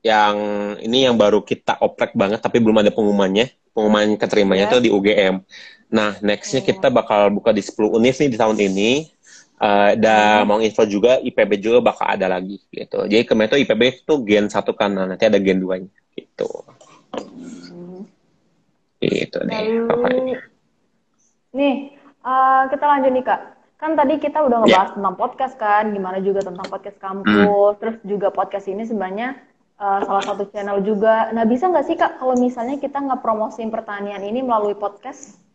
yang ini yang baru kita oprek banget tapi belum ada pengumuman keterimanya tuh di UGM. Nah, nextnya kita bakal buka di 10 univ nih di tahun ini. Dan mau info juga, IPB juga bakal ada lagi gitu. Jadi kemarin tuh IPB itu gen 1 kan, nanti ada gen 2-nya gitu. Gitu deh. Nih, kita lanjut nih Kak. Kan tadi kita udah ngebahas tentang podcast kan, gimana juga tentang podcast kampus, terus juga podcast ini sebenarnya salah satu channel juga. Nah, bisa nggak sih Kak kalau misalnya kita ngepromosiin pertanian ini melalui podcast?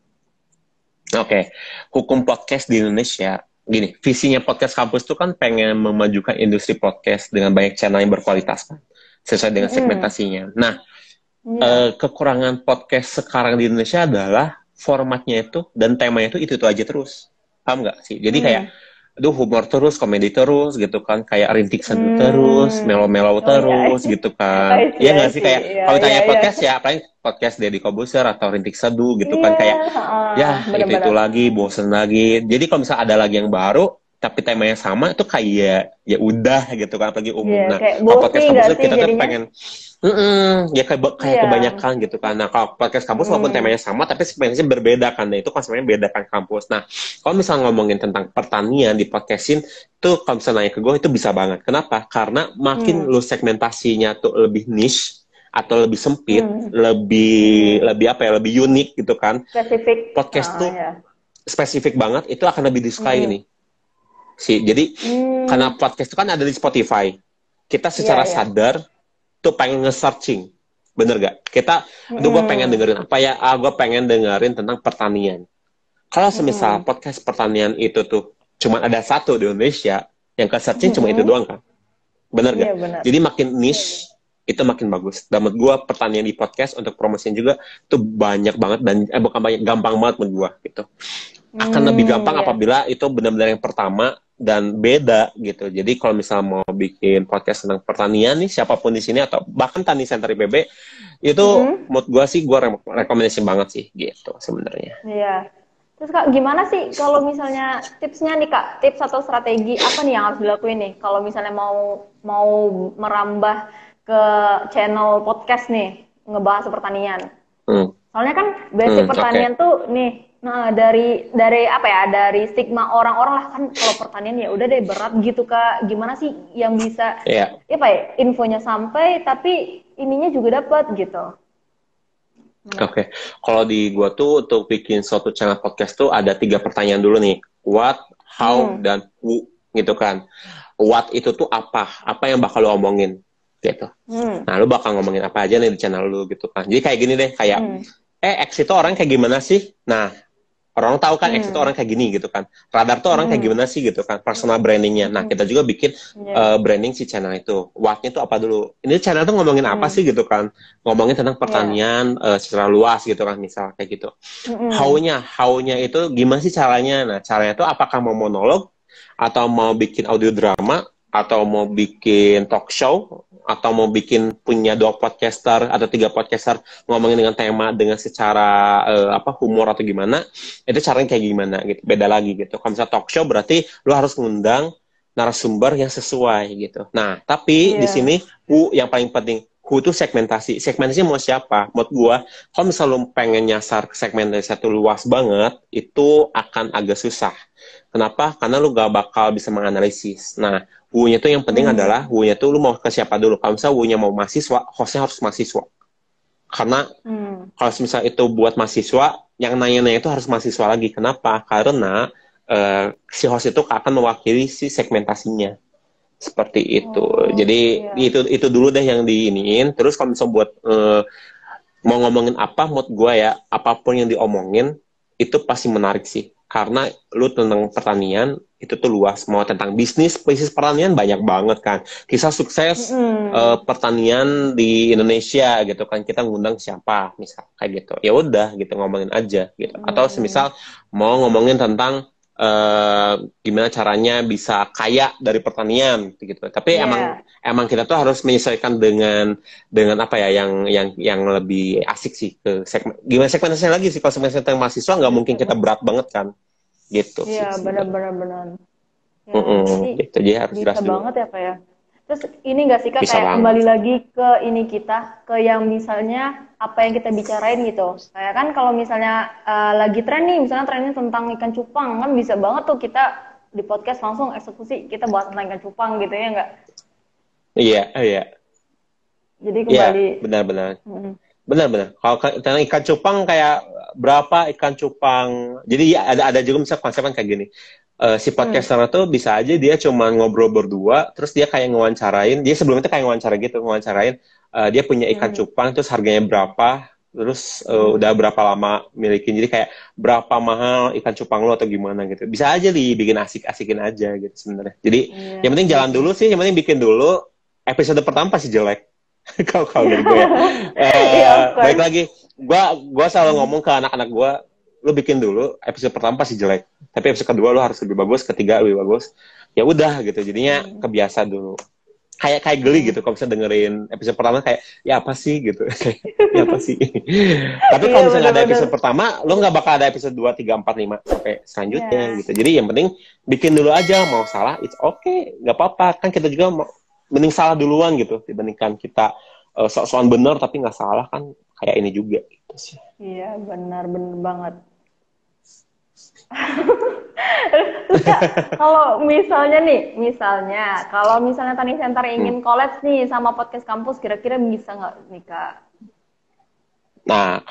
Oke, hukum podcast di Indonesia, gini, visinya podcast kampus itu kan pengen memajukan industri podcast dengan banyak channel yang berkualitas kan, sesuai dengan segmentasinya. Nah, kekurangan podcast sekarang di Indonesia adalah formatnya itu dan temanya itu aja terus. Paham nggak sih? Jadi kayak humor terus, komedi terus gitu kan, kayak rintik seduh terus, melo-melo terus gitu kan. Iya nggak sih, kayak kalau tanya podcast ya paling podcast Deddy Kobuser atau rintik seduh gitu kan, kayak ya itu lagi, bosen lagi. Jadi kalau misalnya ada lagi yang baru tapi temanya sama, itu kayak ya udah gitu kan, apalagi umum. Nah, kalau podcast kampus kita tuh pengen ya kayak kebanyakan gitu kan. Nah, kalau podcast kampus walaupun temanya sama tapi segmentasinya berbeda kan. Nah, itu konsepnya beda kan kampus. Nah, kalau misalnya ngomongin tentang pertanian di podcastin tuh, kalau misalnya nanya ke gue itu bisa banget. Kenapa? Karena makin lu segmentasinya tuh lebih niche atau lebih sempit, lebih apa ya, lebih unik gitu kan. Spesifik. Podcast tuh spesifik banget, itu akan lebih disukai nih. Jadi karena podcast itu kan ada di Spotify. Kita secara sadar tuh pengen nge-searching, bener gak? Kita, gue pengen dengerin apa ya? Gue pengen dengerin tentang pertanian. Kalau semisal podcast pertanian itu tuh cuma ada satu di Indonesia, yang ke-searching cuma itu doang kan? Bener gak? Jadi makin niche, itu makin bagus. Dan menurut gue pertanian di podcast untuk promosiin juga tuh banyak banget, dan bukan banyak, gampang banget menurut gue gitu. Akan lebih gampang apabila itu benar-benar yang pertama dan beda gitu. Jadi kalau misalnya mau bikin podcast tentang pertanian nih, siapapun di sini atau bahkan Tani Center IPB itu menurut gue sih, gue rekomendasi banget sih gitu sebenarnya. Iya. Terus Kak, gimana sih kalau misalnya tipsnya nih Kak, tips atau strategi apa nih yang harus dilakuin nih kalau misalnya mau merambah ke channel podcast nih ngebahas pertanian? Soalnya kan basic pertanian tuh nih Nah, dari apa ya? Dari stigma orang-orang lah, kan kalau pertanian ya udah deh berat gitu Kak. Gimana sih yang bisa Iya. ya apa ya, infonya sampai tapi ininya juga dapat gitu. Oke, kalau di gua tuh untuk bikin suatu channel podcast tuh ada 3 pertanyaan dulu nih. What, how, Hmm. dan who, gitu kan. What itu tuh apa? Apa yang bakal lo omongin? Gitu. Hmm. Nah, lu bakal ngomongin apa aja nih di channel lu gitu kan. Jadi kayak gini deh, kayak, Hmm. X itu orang kayak gimana sih? Nah, orang tahu kan X itu Hmm. orang kayak gini gitu kan. Radar tuh orang kayak Hmm. gimana sih gitu kan. Personal brandingnya. Nah, Hmm. kita juga bikin Ya. branding si channel itu. What-nya tuh apa dulu? Ini channel tuh ngomongin apa Hmm. sih gitu kan. Ngomongin tentang Ya. pertanian secara luas gitu kan. Misal kayak gitu. Hmm. How-nya itu gimana sih caranya? Nah, caranya tuh apakah mau monolog, atau mau bikin audio drama, atau mau bikin talk show, atau mau bikin punya 2 podcaster atau 3 podcaster ngomongin dengan tema dengan secara humor atau gimana, itu caranya kayak gimana gitu, beda lagi gitu. Kalau misalnya talk show berarti lu harus ngundang narasumber yang sesuai gitu. Nah, tapi di Iya. sini yang paling penting, who itu segmentasi mau siapa. Menurut gua, kalau misalnya lu pengen nyasar ke segmentasi satu luas banget, itu akan agak susah. Kenapa? Karena lu gak bakal bisa menganalisis. Nah, who-nya tuh yang penting Hmm. adalah who-nya tuh lu mau ke siapa dulu. Kalau misalnya who-nya mau mahasiswa, hostnya harus mahasiswa. Karena Hmm. kalau misalnya itu buat mahasiswa, yang nanya-nanya itu harus mahasiswa lagi. Kenapa? Karena si host itu akan mewakili si segmentasinya. Seperti itu. Oh, Jadi iya. itu dulu deh yang diiniin. Terus kalau misalnya buat mau ngomongin apa, menurut gue ya, apapun yang diomongin, itu pasti menarik sih. Karena lu tentang pertanian, itu tuh luas. Mau tentang bisnis pertanian banyak banget kan. Kisah sukses Hmm. pertanian di Indonesia gitu kan. Kita ngundang siapa, misal kayak gitu. Ya udah gitu, ngomongin aja gitu. Atau Hmm. semisal mau ngomongin tentang gimana caranya bisa kaya dari pertanian gitu. Tapi emang Iya. emang kita tuh harus menyesuaikan dengan apa ya yang lebih asik sih ke segmen. Gimana segmentasinya lagi sih, kalau segmentasi tentang mahasiswa nggak mungkin kita Hmm. berat banget kan, gitu Iya, sih sebenarnya. benar-benar benar. Ya, berarti Gitu, jadi harus bisa jelas dulu. banget ya Kak ya. Terus ini nggak sih Kak, Bisa kayak banget. kembali lagi ke ini kita, ke yang misalnya apa yang kita bicarain gitu. Kayak kan kalau misalnya lagi tren nih, misalnya trennya tentang ikan cupang, kan bisa banget tuh kita di podcast langsung eksekusi, kita bahas tentang ikan cupang gitu ya nggak? Iya, iya, Jadi iya, kembali. benar-benar. Mm, Benar-benar. Kalau tentang ikan cupang, kayak berapa ikan cupang. Jadi ya, ada juga misalnya konsepnya kayak gini. Si mm, podcaster itu bisa aja dia cuma ngobrol berdua, terus dia kayak ngewawancarain. Dia sebelumnya kayak ngewawancara gitu, ngewawancarain. Dia punya ikan mm, cupang, terus harganya berapa, terus udah mm. berapa lama milikin. Jadi kayak berapa mahal ikan cupang lo atau gimana gitu. Bisa aja dibikin asik-asikin aja gitu sebenarnya. Jadi Iya yang penting sih. jalan dulu sih, yang penting bikin dulu. Episode pertama pasti jelek. Kalau dari gue ya. Iya, of Baik course. lagi, gue selalu Mm, ngomong ke anak-anak gue, lu bikin dulu episode pertama pasti jelek, tapi episode kedua lu harus lebih bagus, ketiga lebih bagus. Ya udah gitu, jadinya mm, kebiasa dulu. Kayak geli mm. gitu kalau misalnya dengerin episode pertama, kayak ya apa sih gitu. Kayak ya apa sih. Tapi Iya kalau misalnya nggak ada benar-benar. episode pertama, lo nggak bakal ada episode 2 3 4 5 sampai selanjutnya Iya. gitu. Jadi yang penting bikin dulu aja, mau salah it's okay, nggak apa-apa. Kan kita juga mending salah duluan gitu dibandingkan kita sok-sokan bener tapi nggak salah, kan kayak ini juga gitu sih. Iya, benar-benar banget. Terus Kak, kalau misalnya nih, kalau misalnya Tani Center Hmm. ingin collab nih sama podcast kampus, kira-kira bisa nggak nih Kak? Nah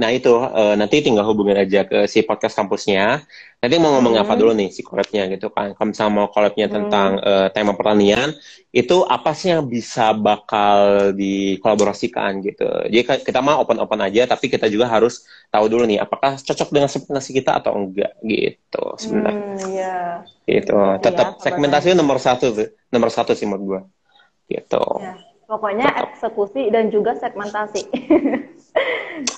itu nanti tinggal hubungin aja ke si podcast kampusnya. Nanti mau ngomong apa Hmm, dulu nih si collabnya gitu kan. Kalau misalnya mau collabnya tentang hmm, tema pertanian, itu apa sih yang bisa bakal dikolaborasikan gitu. Jadi kita mah open-open aja, tapi kita juga harus tahu dulu nih apakah cocok dengan segmentasi kita atau enggak gitu sebenarnya. iya, Gitu. gitu ya, Tetap Sobat segmentasi Tani. nomor satu tuh, nomor satu sih menurut gue. Gitu. Ya, pokoknya Tetap. eksekusi dan juga segmentasi.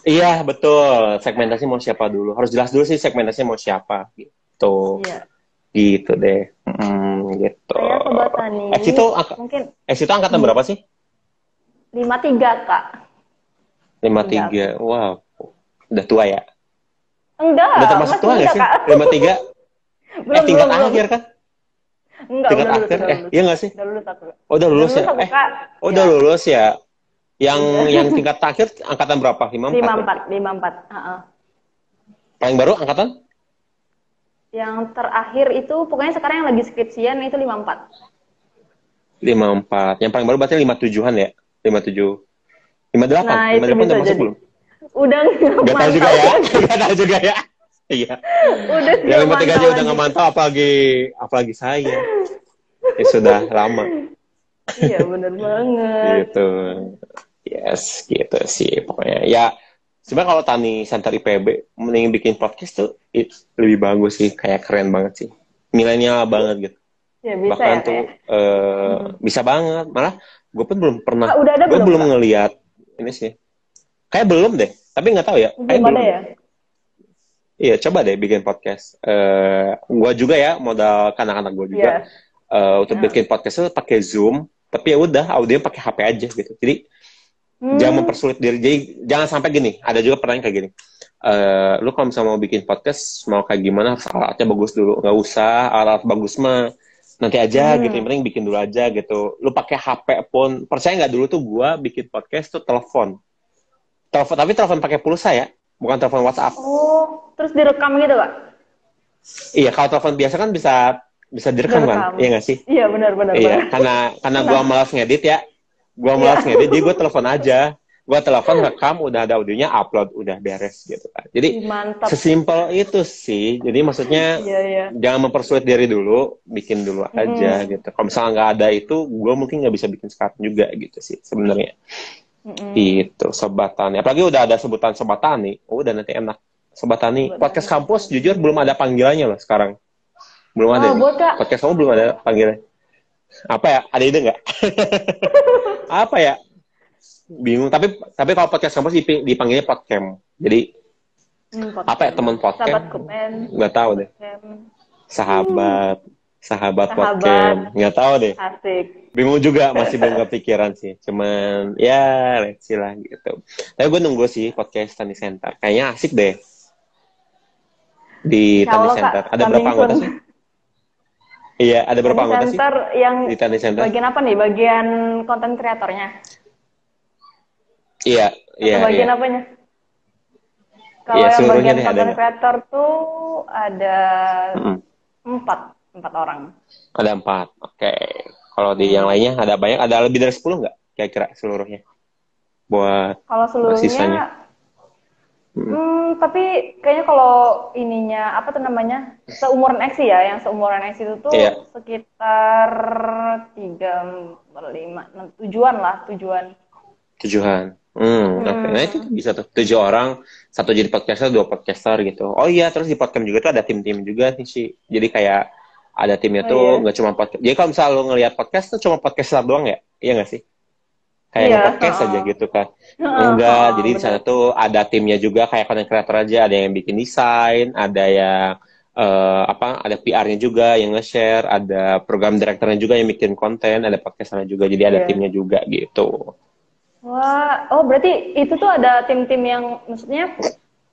Iya, betul. Segmentasi mau siapa dulu? Harus jelas dulu sih segmentasinya mau siapa gitu. Iya, Gitu deh. Gitu. saya Sobat Tani, X itu mungkin X itu angkatan berapa sih? 53 Kak. Lima Tinggal. tiga. Wow. Udah tua ya? Udah Enggak, termasuk masih tua nggak muda sih? Kak. 53? Belum, Tingkat belum, belum. akhir kan? Enggak, Tingkat udah lulus, akhir? udah lulus. Iya nggak sih? Udah lulus aku. Oh, udah Udah lulus lulus ya? aku, Kak. Oh, udah Ya, lulus ya? Yang udah. yang tingkat akhir angkatan berapa? 54 lima berarti? empat, lima empat. Heeh. Paling baru angkatan? Yang terakhir itu pokoknya sekarang yang lagi skripsian itu 54. 54. Yang paling baru berarti 57-an ya? 57. 58. Nah, itu 58 bisa udah masuk jadi. belum? Udah Gak tahu juga ya. Gak tahu juga ya. Iya. Udah Yang 53 aja udah lagi. nggak mantau, apalagi saya. Ya sudah lama. Iya, bener banget. Gitu. Yes, gitu sih pokoknya. Ya, sebenarnya kalau Tani Center IPB mending bikin podcast tuh lebih bagus sih, kayak keren banget sih. Milenial banget gitu. Ya bisa Bahkan ya tuh kayak. bisa banget. Malah gue pun belum pernah, Udah ada gue belum Kak? ngeliat ini sih. Kayak belum deh, tapi nggak tahu ya. Kayak Belum ada ya? Iya, coba deh bikin podcast. Gue juga ya, modal anak-anak gue juga. Untuk bikin podcast itu pakai Zoom, tapi ya udah audio pakai HP aja gitu. Jadi jangan mempersulit diri. Jadi jangan sampai gini. Ada juga pertanyaan kayak gini. Lu kalau misalnya mau bikin podcast, mau kayak gimana? Harus alatnya bagus dulu. Nggak usah alat bagus mah nanti aja gitu. Yang penting bikin dulu aja gitu. Lu pakai HP pun, percaya nggak, dulu tuh gue bikin podcast tuh telepon, tapi telepon pakai pulsa ya, bukan telepon WhatsApp. Oh, terus direkam gitu Kak? Iya, kalau telepon biasa kan bisa direkam kan, iya nggak sih? Iya, benar. Iya, karena gue malas ngedit ya, jadi gue telepon aja, gue telepon, rekam, udah ada audionya, upload, udah beres gitu kan. Jadi sesimpel itu sih. Jadi maksudnya jangan mempersulit diri dulu, bikin dulu aja gitu. Kalau misalnya nggak ada itu, gue mungkin nggak bisa bikin sekarang juga gitu sih sebenarnya. Itu Sobat Tani. Apalagi udah ada sebutan Sobat Tani, udah nanti enak. Sobat Tani, podcast kampus jujur belum ada panggilannya loh sekarang. Belum ada. Podcast kamu belum ada panggilan. Apa ya? Ada ide nggak? Apa ya? Bingung. Tapi kalau podcast kampus dipanggilnya podcast. Jadi apa ya, teman podcast? Nggak tahu deh. Sahabat podcast. Nggak tahu deh. Asik. Bingung juga, masih belum kepikiran sih. Cuman ya let's see lah gitu. Tapi gue nunggu sih podcast Tani Center. Kayaknya asik deh. Di Tani Center. Ada berapa anggota sih? Iya, ada berapa anggota sih? Yang di Tani Center. Bagian apa nih? Bagian konten kreatornya? Iya. Bagian apanya? Kalau yang bagian konten kreator tuh ada 4 orang. Ada 4, oke. Kalau di yang lainnya ada banyak, ada lebih dari 10 nggak kira-kira seluruhnya? Buat kalau seluruhnya, sisanya. Tapi kayaknya kalau ininya, apa tuh namanya, seumuran Exi ya, yang seumuran Exi itu tuh sekitar 7-an lah. Nah itu bisa tuh 7 orang, 1 jadi podcaster, 2 podcaster gitu. Oh iya, terus di podcast juga tuh ada tim-tim juga nih sih. Jadi kayak ada timnya tuh nggak cuma podcast. Jadi kalau misalnya lo ngelihat podcast tuh cuma podcaster doang ya? Iya nggak sih? Kayak podcast aja gitu kan. Enggak, jadi di sana tuh ada timnya juga, kayak content creator aja, ada yang bikin desain, ada yang ada PR-nya juga yang nge-share, ada program direkturnya juga yang bikin konten, ada podcasternya juga, jadi ada timnya juga gitu. Wah, berarti itu tuh ada tim-tim yang, maksudnya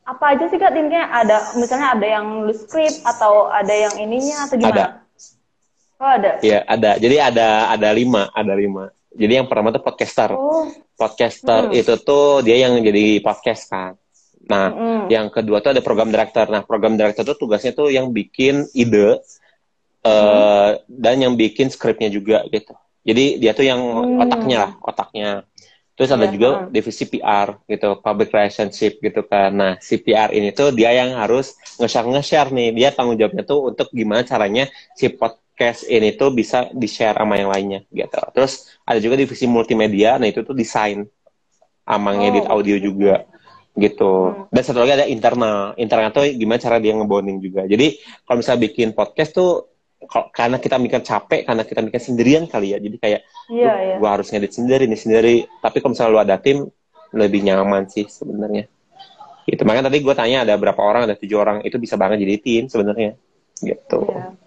apa aja sih Kak timnya? Ada, misalnya ada yang nulis skrip atau ada yang ininya atau gimana? Ada. Oh ada? Iya ada, jadi ada 5. Jadi yang pertama tuh podcaster. Podcaster itu tuh dia yang jadi podcast kan. Nah, yang kedua tuh ada program director. Nah, program director tuh tugasnya tuh yang bikin ide dan yang bikin skripnya juga gitu. Jadi dia tuh yang otaknya. Terus ada juga divisi PR gitu, public relationship gitu kan. Nah, si PR ini tuh dia yang harus nge-share nih. Dia tanggung jawabnya tuh untuk gimana caranya si podcast ini tuh bisa di-share sama yang lainnya gitu. Terus ada juga divisi multimedia, nah itu tuh desain sama ngedit audio juga gitu. Dan satu lagi ada internal tuh gimana cara dia ngebonding juga. Jadi kalau misalnya bikin podcast tuh karena kita mikir capek, karena kita mikir sendirian kali ya, jadi kayak gue harus ngedit sendiri. Tapi kalau misalnya lu ada tim, lebih nyaman sih sebenarnya. Gitu. Makanya tadi gue tanya ada berapa orang, ada 7 orang, itu bisa banget jadi tim sebenarnya. Gitu. Iya.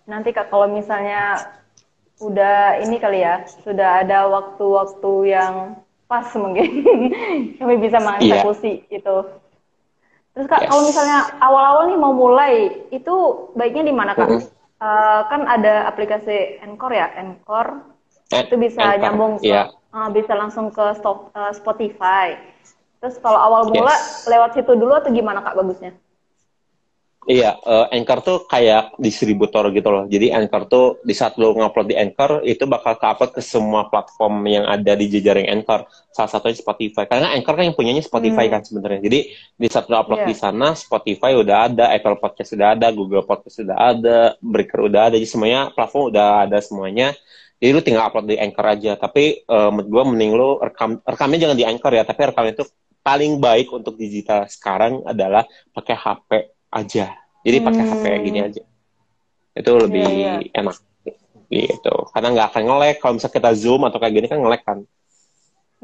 Nanti Kak kalau misalnya udah ini kali ya, sudah ada waktu-waktu yang pas mungkin kami bisa mengeksekusi itu. Terus Kak kalau misalnya awal-awal nih mau mulai, itu baiknya di mana Kak? Kan ada aplikasi Anchor ya, itu bisa nyambung ke, bisa langsung ke Spotify. Terus kalau awal mula lewat situ dulu atau gimana Kak bagusnya? Iya, Anchor tuh kayak distributor gitu loh. Jadi Anchor tuh di saat lo ngupload di Anchor itu bakal ke-upload ke semua platform yang ada di jejaring Anchor. Salah satunya Spotify. Karena Anchor kan yang punyanya Spotify kan sebenarnya. Jadi di saat lo upload di sana, Spotify udah ada, Apple Podcast udah ada, Google Podcast udah ada, Breaker udah ada. Jadi semuanya platform udah ada semuanya. Jadi lu tinggal upload di Anchor aja. Tapi menurut gue mending lu rekamnya jangan di Anchor ya. Tapi rekamnya itu paling baik untuk digital sekarang adalah pakai HP aja. Jadi pakai HP kayak gini aja. Itu lebih enak gitu. Karena nggak akan nge-lag. Kalau misalnya kita Zoom atau kayak gini kan nge-lag kan.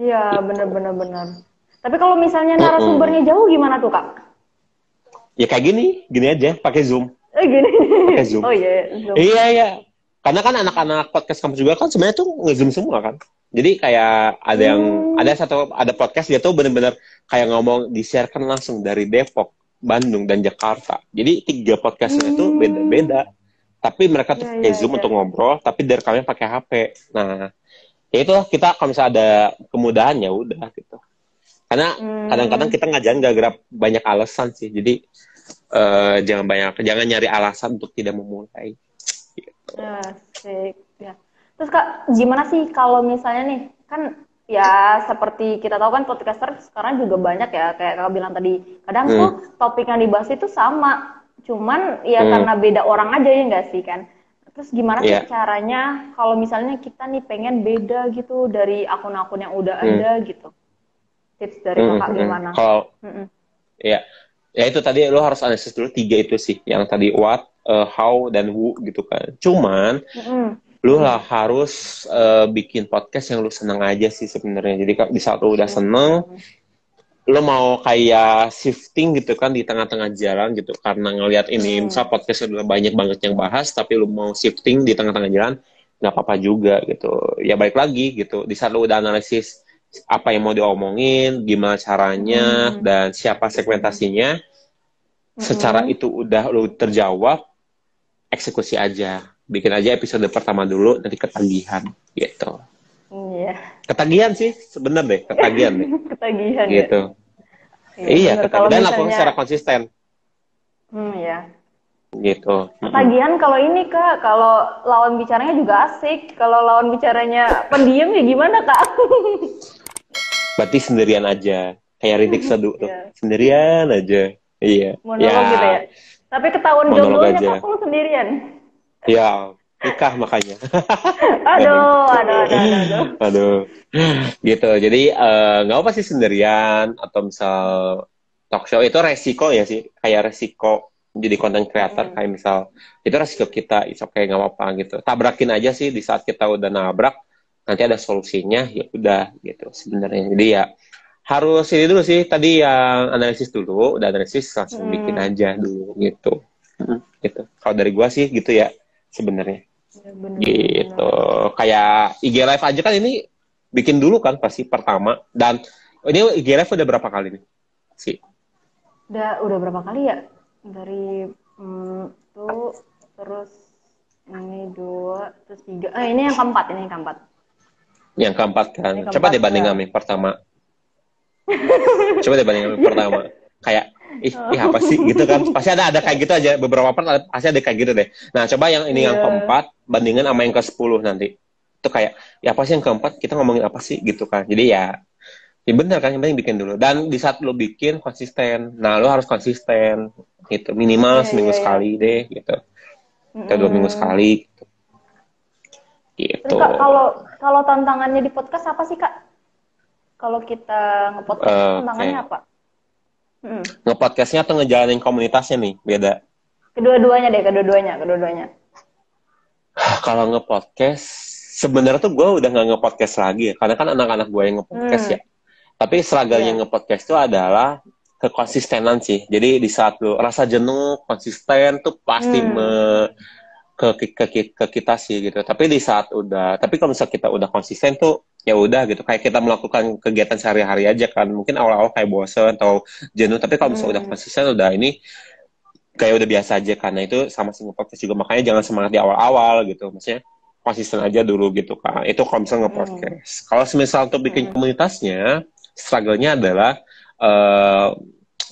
Iya, gitu. Bener. Tapi kalau misalnya narasumbernya jauh gimana tuh, Kak? Ya kayak gini aja, pakai Zoom. Gini. Pakai Zoom. Oh iya, Zoom. Iya. Karena kan anak-anak podcast kamu juga kan sebenarnya tuh nge-Zoom semua kan. Jadi kayak ada yang ada podcast dia tuh bener-bener kayak ngomong di-sharekan langsung dari Depok, Bandung, dan Jakarta. Jadi 3 podcastnya itu beda-beda. Tapi mereka tuh pakai Zoom untuk ngobrol, tapi direkamnya pakai HP. Nah, ya itu kita kalau misalnya ada kemudahan ya udah gitu. Karena kadang-kadang kita ngajarin gara-gara banyak alasan sih. Jadi jangan nyari alasan untuk tidak memulai. Gitu. Asik. Ya. Terus Kak, gimana sih kalau misalnya nih, kan ya seperti kita tahu kan podcaster sekarang juga banyak ya, kayak Kakak bilang tadi, kadang tuh topik yang dibahas itu sama, cuman ya karena beda orang aja ya nggak sih kan. Terus gimana sih caranya kalau misalnya kita nih pengen beda gitu dari akun-akun yang udah ada gitu. Tips dari Kakak gimana? Kalau ya itu tadi lo harus analisis dulu 3 itu sih, yang tadi what, how, dan who gitu kan. Cuman lu lah harus bikin podcast yang lu seneng aja sih sebenarnya. Jadi di saat lu udah seneng, lu mau kayak shifting gitu kan di tengah-tengah jalan gitu, karena ngelihat ini misal podcast udah banyak banget yang bahas, tapi lu mau shifting di tengah-tengah jalan, nggak apa-apa juga gitu. Ya balik lagi gitu, di saat lu udah analisis apa yang mau diomongin, gimana caranya, dan siapa segmentasinya, secara itu udah lu terjawab, eksekusi aja. Bikin aja episode pertama dulu, nanti ketagihan gitu. Iya. Ketagihan sih, sebener deh, ketagihan deh. Ketagihan gitu. Iya, ketagihan. Dan lakukan secara konsisten. Iya. Gitu. Ketagihan kalau ini Kak, kalau lawan bicaranya juga asik. Kalau lawan bicaranya pendiam ya gimana Kak? Berarti sendirian aja. Kayak Rintik Seduh tuh. Sendirian aja. Iya. Monolog gitu ya. Tapi ketahuan jomblonya Kak, lu sendirian. Ya, nikah makanya. Aduh. Gitu. Jadi nggak apa sih sendirian atau misal talk show itu resiko ya sih. Kayak resiko jadi content creator kayak misal itu resiko kita, oke nggak apa-apa gitu. Tabrakin aja sih di saat kita udah nabrak, nanti ada solusinya ya udah gitu sebenarnya. Jadi ya harus ini dulu sih tadi yang analisis dulu, udah analisis langsung bikin aja dulu gitu. Gitu. Kalau dari gua sih gitu ya sebenarnya. Ya, gitu. Kayak IG live aja kan ini bikin dulu kan pasti pertama, dan ini IG live udah berapa kali nih sih? Udah berapa kali ya? Dari tuh terus ini 2 terus 3. Ini yang keempat, Yang keempat kan. Coba deh banding sama yang pertama. Coba deh banding sama yang pertama. Kayak apa sih gitu kan. Pasti ada kayak gitu aja, beberapa part pasti ada kayak gitu deh. Nah, coba yang ini yang keempat bandingin sama yang ke-10 nanti. Itu kayak ya apa sih yang keempat, kita ngomongin apa sih gitu kan. Jadi ya bener kan, yang penting bikin dulu. Dan di saat lo bikin konsisten. Nah, lo harus konsisten gitu. Minimal seminggu sekali deh gitu. Atau 2 minggu sekali gitu. Terus Kak, kalau tantangannya di podcast apa sih Kak? Kalau kita nge-podcast tantangannya apa? Nge-podcastnya atau ngejalanin komunitasnya nih, beda. Kedua-duanya. Kalau nge-podcast, sebenarnya tuh gue udah nggak nge-podcast lagi ya, karena kan anak-anak gue yang nge-podcast ya. Tapi struggle-nya nge-podcast itu adalah kekonsistenan sih. Jadi di saat lu rasa jenuh, konsisten tuh pasti ke kita sih gitu. Tapi kalau misalnya kita udah konsisten tuh ya udah gitu. Kayak kita melakukan kegiatan sehari-hari aja kan. Mungkin awal-awal kayak bosen atau jenuh. Tapi kalau misalnya udah konsisten, udah ini kayak udah biasa aja. Karena itu sama sih nge-podcast juga. Makanya jangan semangat di awal-awal gitu. Maksudnya konsisten aja dulu gitu kan. Itu kalau misalnya nge-podcast. Kalau misalnya untuk bikin komunitasnya, struggle-nya adalah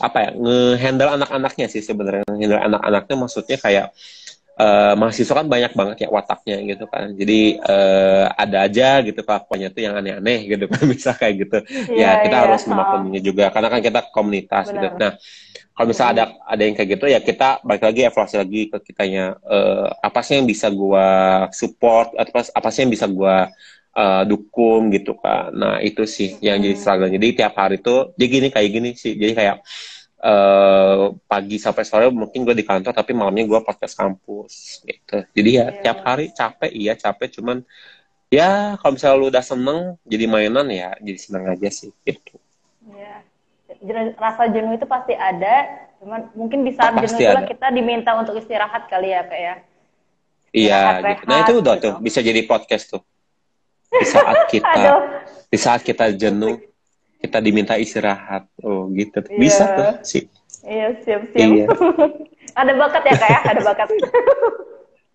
apa ya, ngehandle anak-anaknya sih sebenarnya. Ngehandle anak-anaknya maksudnya kayak mahasiswa kan banyak banget ya wataknya gitu kan. Jadi ada aja gitu kelakuannya tuh yang aneh-aneh gitu kan bisa kayak gitu. Iya, Ya kita iya. harus memaklumi juga karena kan kita komunitas gitu. Benar. Nah, kalau misalnya ada yang kayak gitu ya kita balik lagi evaluasi lagi ke kitanya, apa sih yang bisa gua support atau apa sih yang bisa gua dukung gitu kan. Nah, itu sih yang jadi struggle. Jadi tiap hari tuh jadi gini kayak gini sih. Jadi kayak pagi sampai sore mungkin gue di kantor tapi malamnya gue podcast kampus gitu. Jadi ya Iya. tiap hari capek, iya capek, cuman ya kalau misalnya lu udah seneng jadi mainan ya jadi seneng aja sih gitu. Iya. Rasa jenuh itu pasti ada, cuman mungkin di saat jenuh Pasti itulah ada. kita diminta untuk istirahat kali ya, Kak ya. Iya Istirahat, gitu. Nah rehat itu udah gitu. tuh bisa jadi podcast tuh. Di saat kita Aduh. di saat kita jenuh Asik. kita diminta istirahat. Oh gitu. Iya. Bisa tuh sih. Iya, siap-siap. Iya. Ada bakat ya, Kak ya? Ada bakat.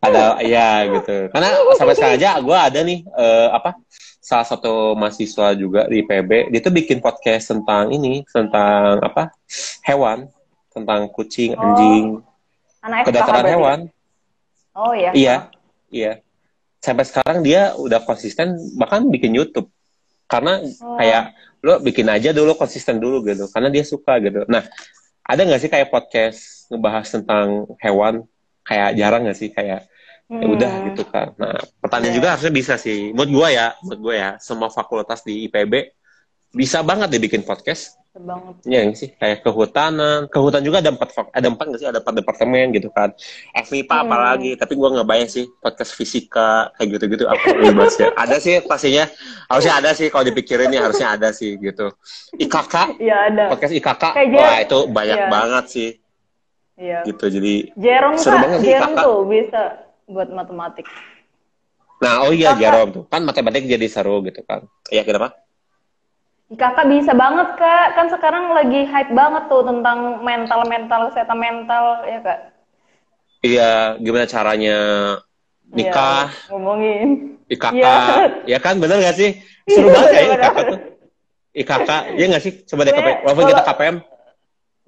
Ada ya gitu karena sampai sekarang aja gue ada nih apa salah satu mahasiswa juga di PB dia tuh bikin podcast tentang ini tentang apa hewan tentang kucing anjing Oh, anak FKH kedokteran berarti. hewan Oh iya. iya iya sampai sekarang dia udah konsisten bahkan bikin YouTube karena Oh, kayak lo bikin aja dulu konsisten dulu gitu karena dia suka gitu. Nah ada nggak sih kayak podcast ngebahas tentang hewan kayak jarang nggak sih kayak ya udah gitu kan. Nah, pertanyaan juga iya. harusnya bisa sih. Menurut gue ya, semua fakultas di IPB bisa banget dibikin podcast. Banget. Ya nggak sih, kayak kehutanan. Kehutan juga ada empat nggak sih? Ada empat departemen gitu kan. FMIPA apalagi, tapi gue nggak bayang sih podcast fisika kayak gitu-gitu apa bebas ya. Ada sih pastinya, harusnya ada sih kalau dipikirin ya harusnya ada sih gitu. IKK, Iya ada. podcast IKK, Kayak wah itu banyak Iya. banget sih Iya. gitu. Jadi Jerome seru Kak, banget sih Jerome IKK. tuh bisa buat matematik. Nah, oh iya Kakak, Jerome tuh. Kan matematik jadi seru gitu kan. Iya, kenapa? kakak bisa banget Kak. Kan sekarang lagi hype banget tuh tentang mental-mental, kesehatan mental ya Kak. Iya, gimana caranya Iya, nikah, ngomongin. IKK. Iya. Ya kan, bener gak sih? Seru banget ya IKK Benar. tuh. IKK, iya gak sih? Coba deh Pokoknya walaupun kita kalau KPM,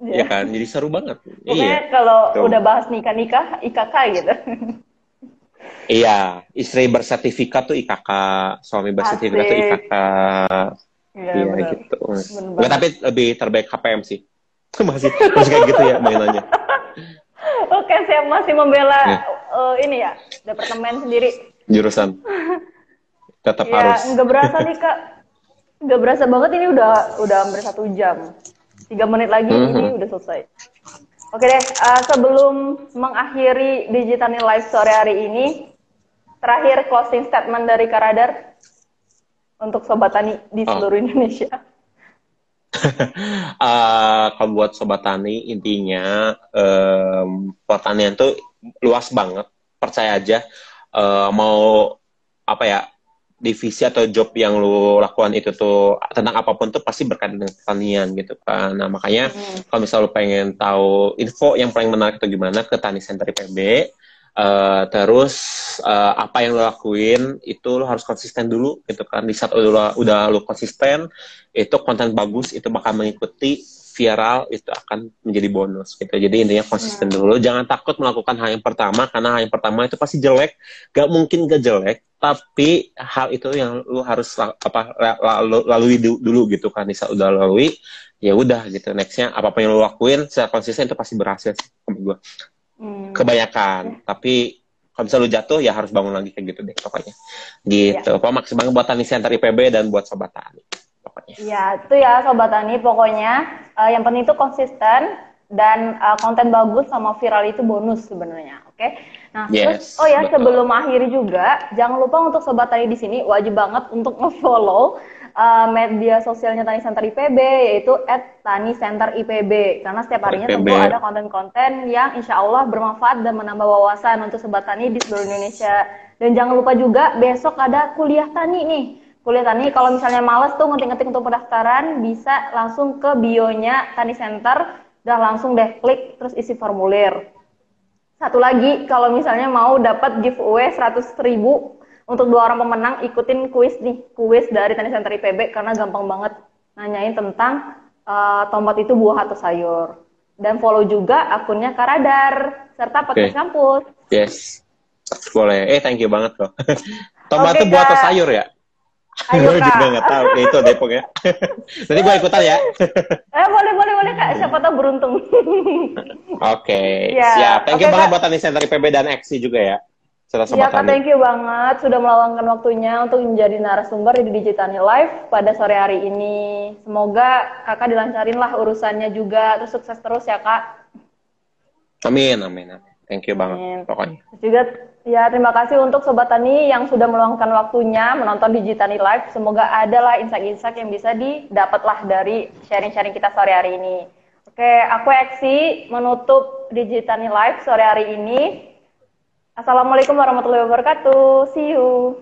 iya. ya kan? Jadi seru banget. Pokoknya Iya. kalau Tuh. udah bahas nikah-nikah, IKK gitu. Iya, istri bersertifikat tuh IKK, suami bersertifikat tuh Asik. IKK. Iya Iya benar. gitu. Benar Nggak, banget. tapi lebih terbaik KPM sih. masih kayak gitu ya mainannya. Oke, saya masih membela Ya, ini ya, departemen sendiri. jurusan tetap Ya, harus. nggak berasa nih Kak. Nggak berasa banget ini udah hampir 1 jam. 3 menit lagi ini udah selesai. Oke deh, sebelum mengakhiri Digital Live sore hari ini, terakhir closing statement dari Kak Radar untuk Sobat Tani di Oh. seluruh Indonesia. Kalau buat sobat tani intinya pertanian tuh luas banget percaya aja. Mau apa ya divisi atau job yang lu lakukan itu tuh tentang apapun tuh pasti berkaitan dengan pertanian gitu kan. Nah makanya kalau misalnya lu pengen tahu info yang paling menarik itu gimana ke Tani Center IPB. Terus apa yang lo lakuin itu lo harus konsisten dulu gitu kan. Di saat udah lo konsisten itu konten bagus itu bakal mengikuti viral itu akan menjadi bonus gitu. Jadi intinya konsisten dulu, jangan takut melakukan hal yang pertama karena hal yang pertama itu pasti jelek, gak mungkin gak jelek, tapi hal itu yang lo harus lalui dulu gitu kan. Di saat udah lalui ya udah gitu, nextnya apapun yang lo lakuin secara konsisten itu pasti berhasil sih menurut gue. Kebanyakan, tapi kalau misalnya lu jatuh ya harus bangun lagi kayak gitu deh pokoknya gitu. Apa maksud banget buat Tani Center IPB dan buat Sobat Tani pokoknya. Ya itu ya Sobat Tani, pokoknya yang penting itu konsisten dan konten bagus sama viral itu bonus sebenarnya. Oke. Nah, terus Yes, betul. Sebelum akhiri juga jangan lupa untuk Sobat Tani di sini wajib banget untuk nge-follow media sosialnya Tani Center IPB yaitu @TaniCenterIPB karena setiap harinya IPB. tentu ada konten-konten yang insya Allah bermanfaat dan menambah wawasan untuk Sobat Tani di seluruh Indonesia. Dan jangan lupa juga besok ada kuliah tani nih. Kuliah tani kalau misalnya males tuh ngetik-ngetik untuk pendaftaran bisa langsung ke bio-nya Tani Center, udah langsung deh klik terus isi formulir. Satu lagi kalau misalnya mau dapat giveaway 100.000 untuk 2 orang pemenang, ikutin kuis nih, kuis dari Tani Center IPB karena gampang banget nanyain tentang tomat itu buah atau sayur. Dan follow juga akunnya Kak Radar serta podcast kampus. Yes, boleh. Thank you banget loh. Tomat itu Oke, buah atau Kak. sayur ya? Ayo, Gue juga Kak. nggak tahu. Itu Depok ya. Nanti gue ikutan ya. Boleh Kak. Siapa tahu beruntung. Oke, Ya, siap. Thank you oke, banget Kak. buat Tani Center IPB dan Eksi juga ya. Serta Iya Sobat Kak, Tani. thank you banget sudah meluangkan waktunya untuk menjadi narasumber di Digitani Live pada sore hari ini. Semoga Kakak dilancarin lah urusannya juga, terus sukses terus ya Kak. Amin, amin, amin. Thank you banget Amin. pokoknya. Terus juga ya terima kasih untuk Sobat Tani yang sudah meluangkan waktunya menonton Digitani Live. Semoga adalah insight-insight yang bisa didapatlah dari sharing-sharing kita sore hari ini. Oke, aku Eksi menutup Digitani Live sore hari ini. Assalamualaikum warahmatullahi wabarakatuh. See you.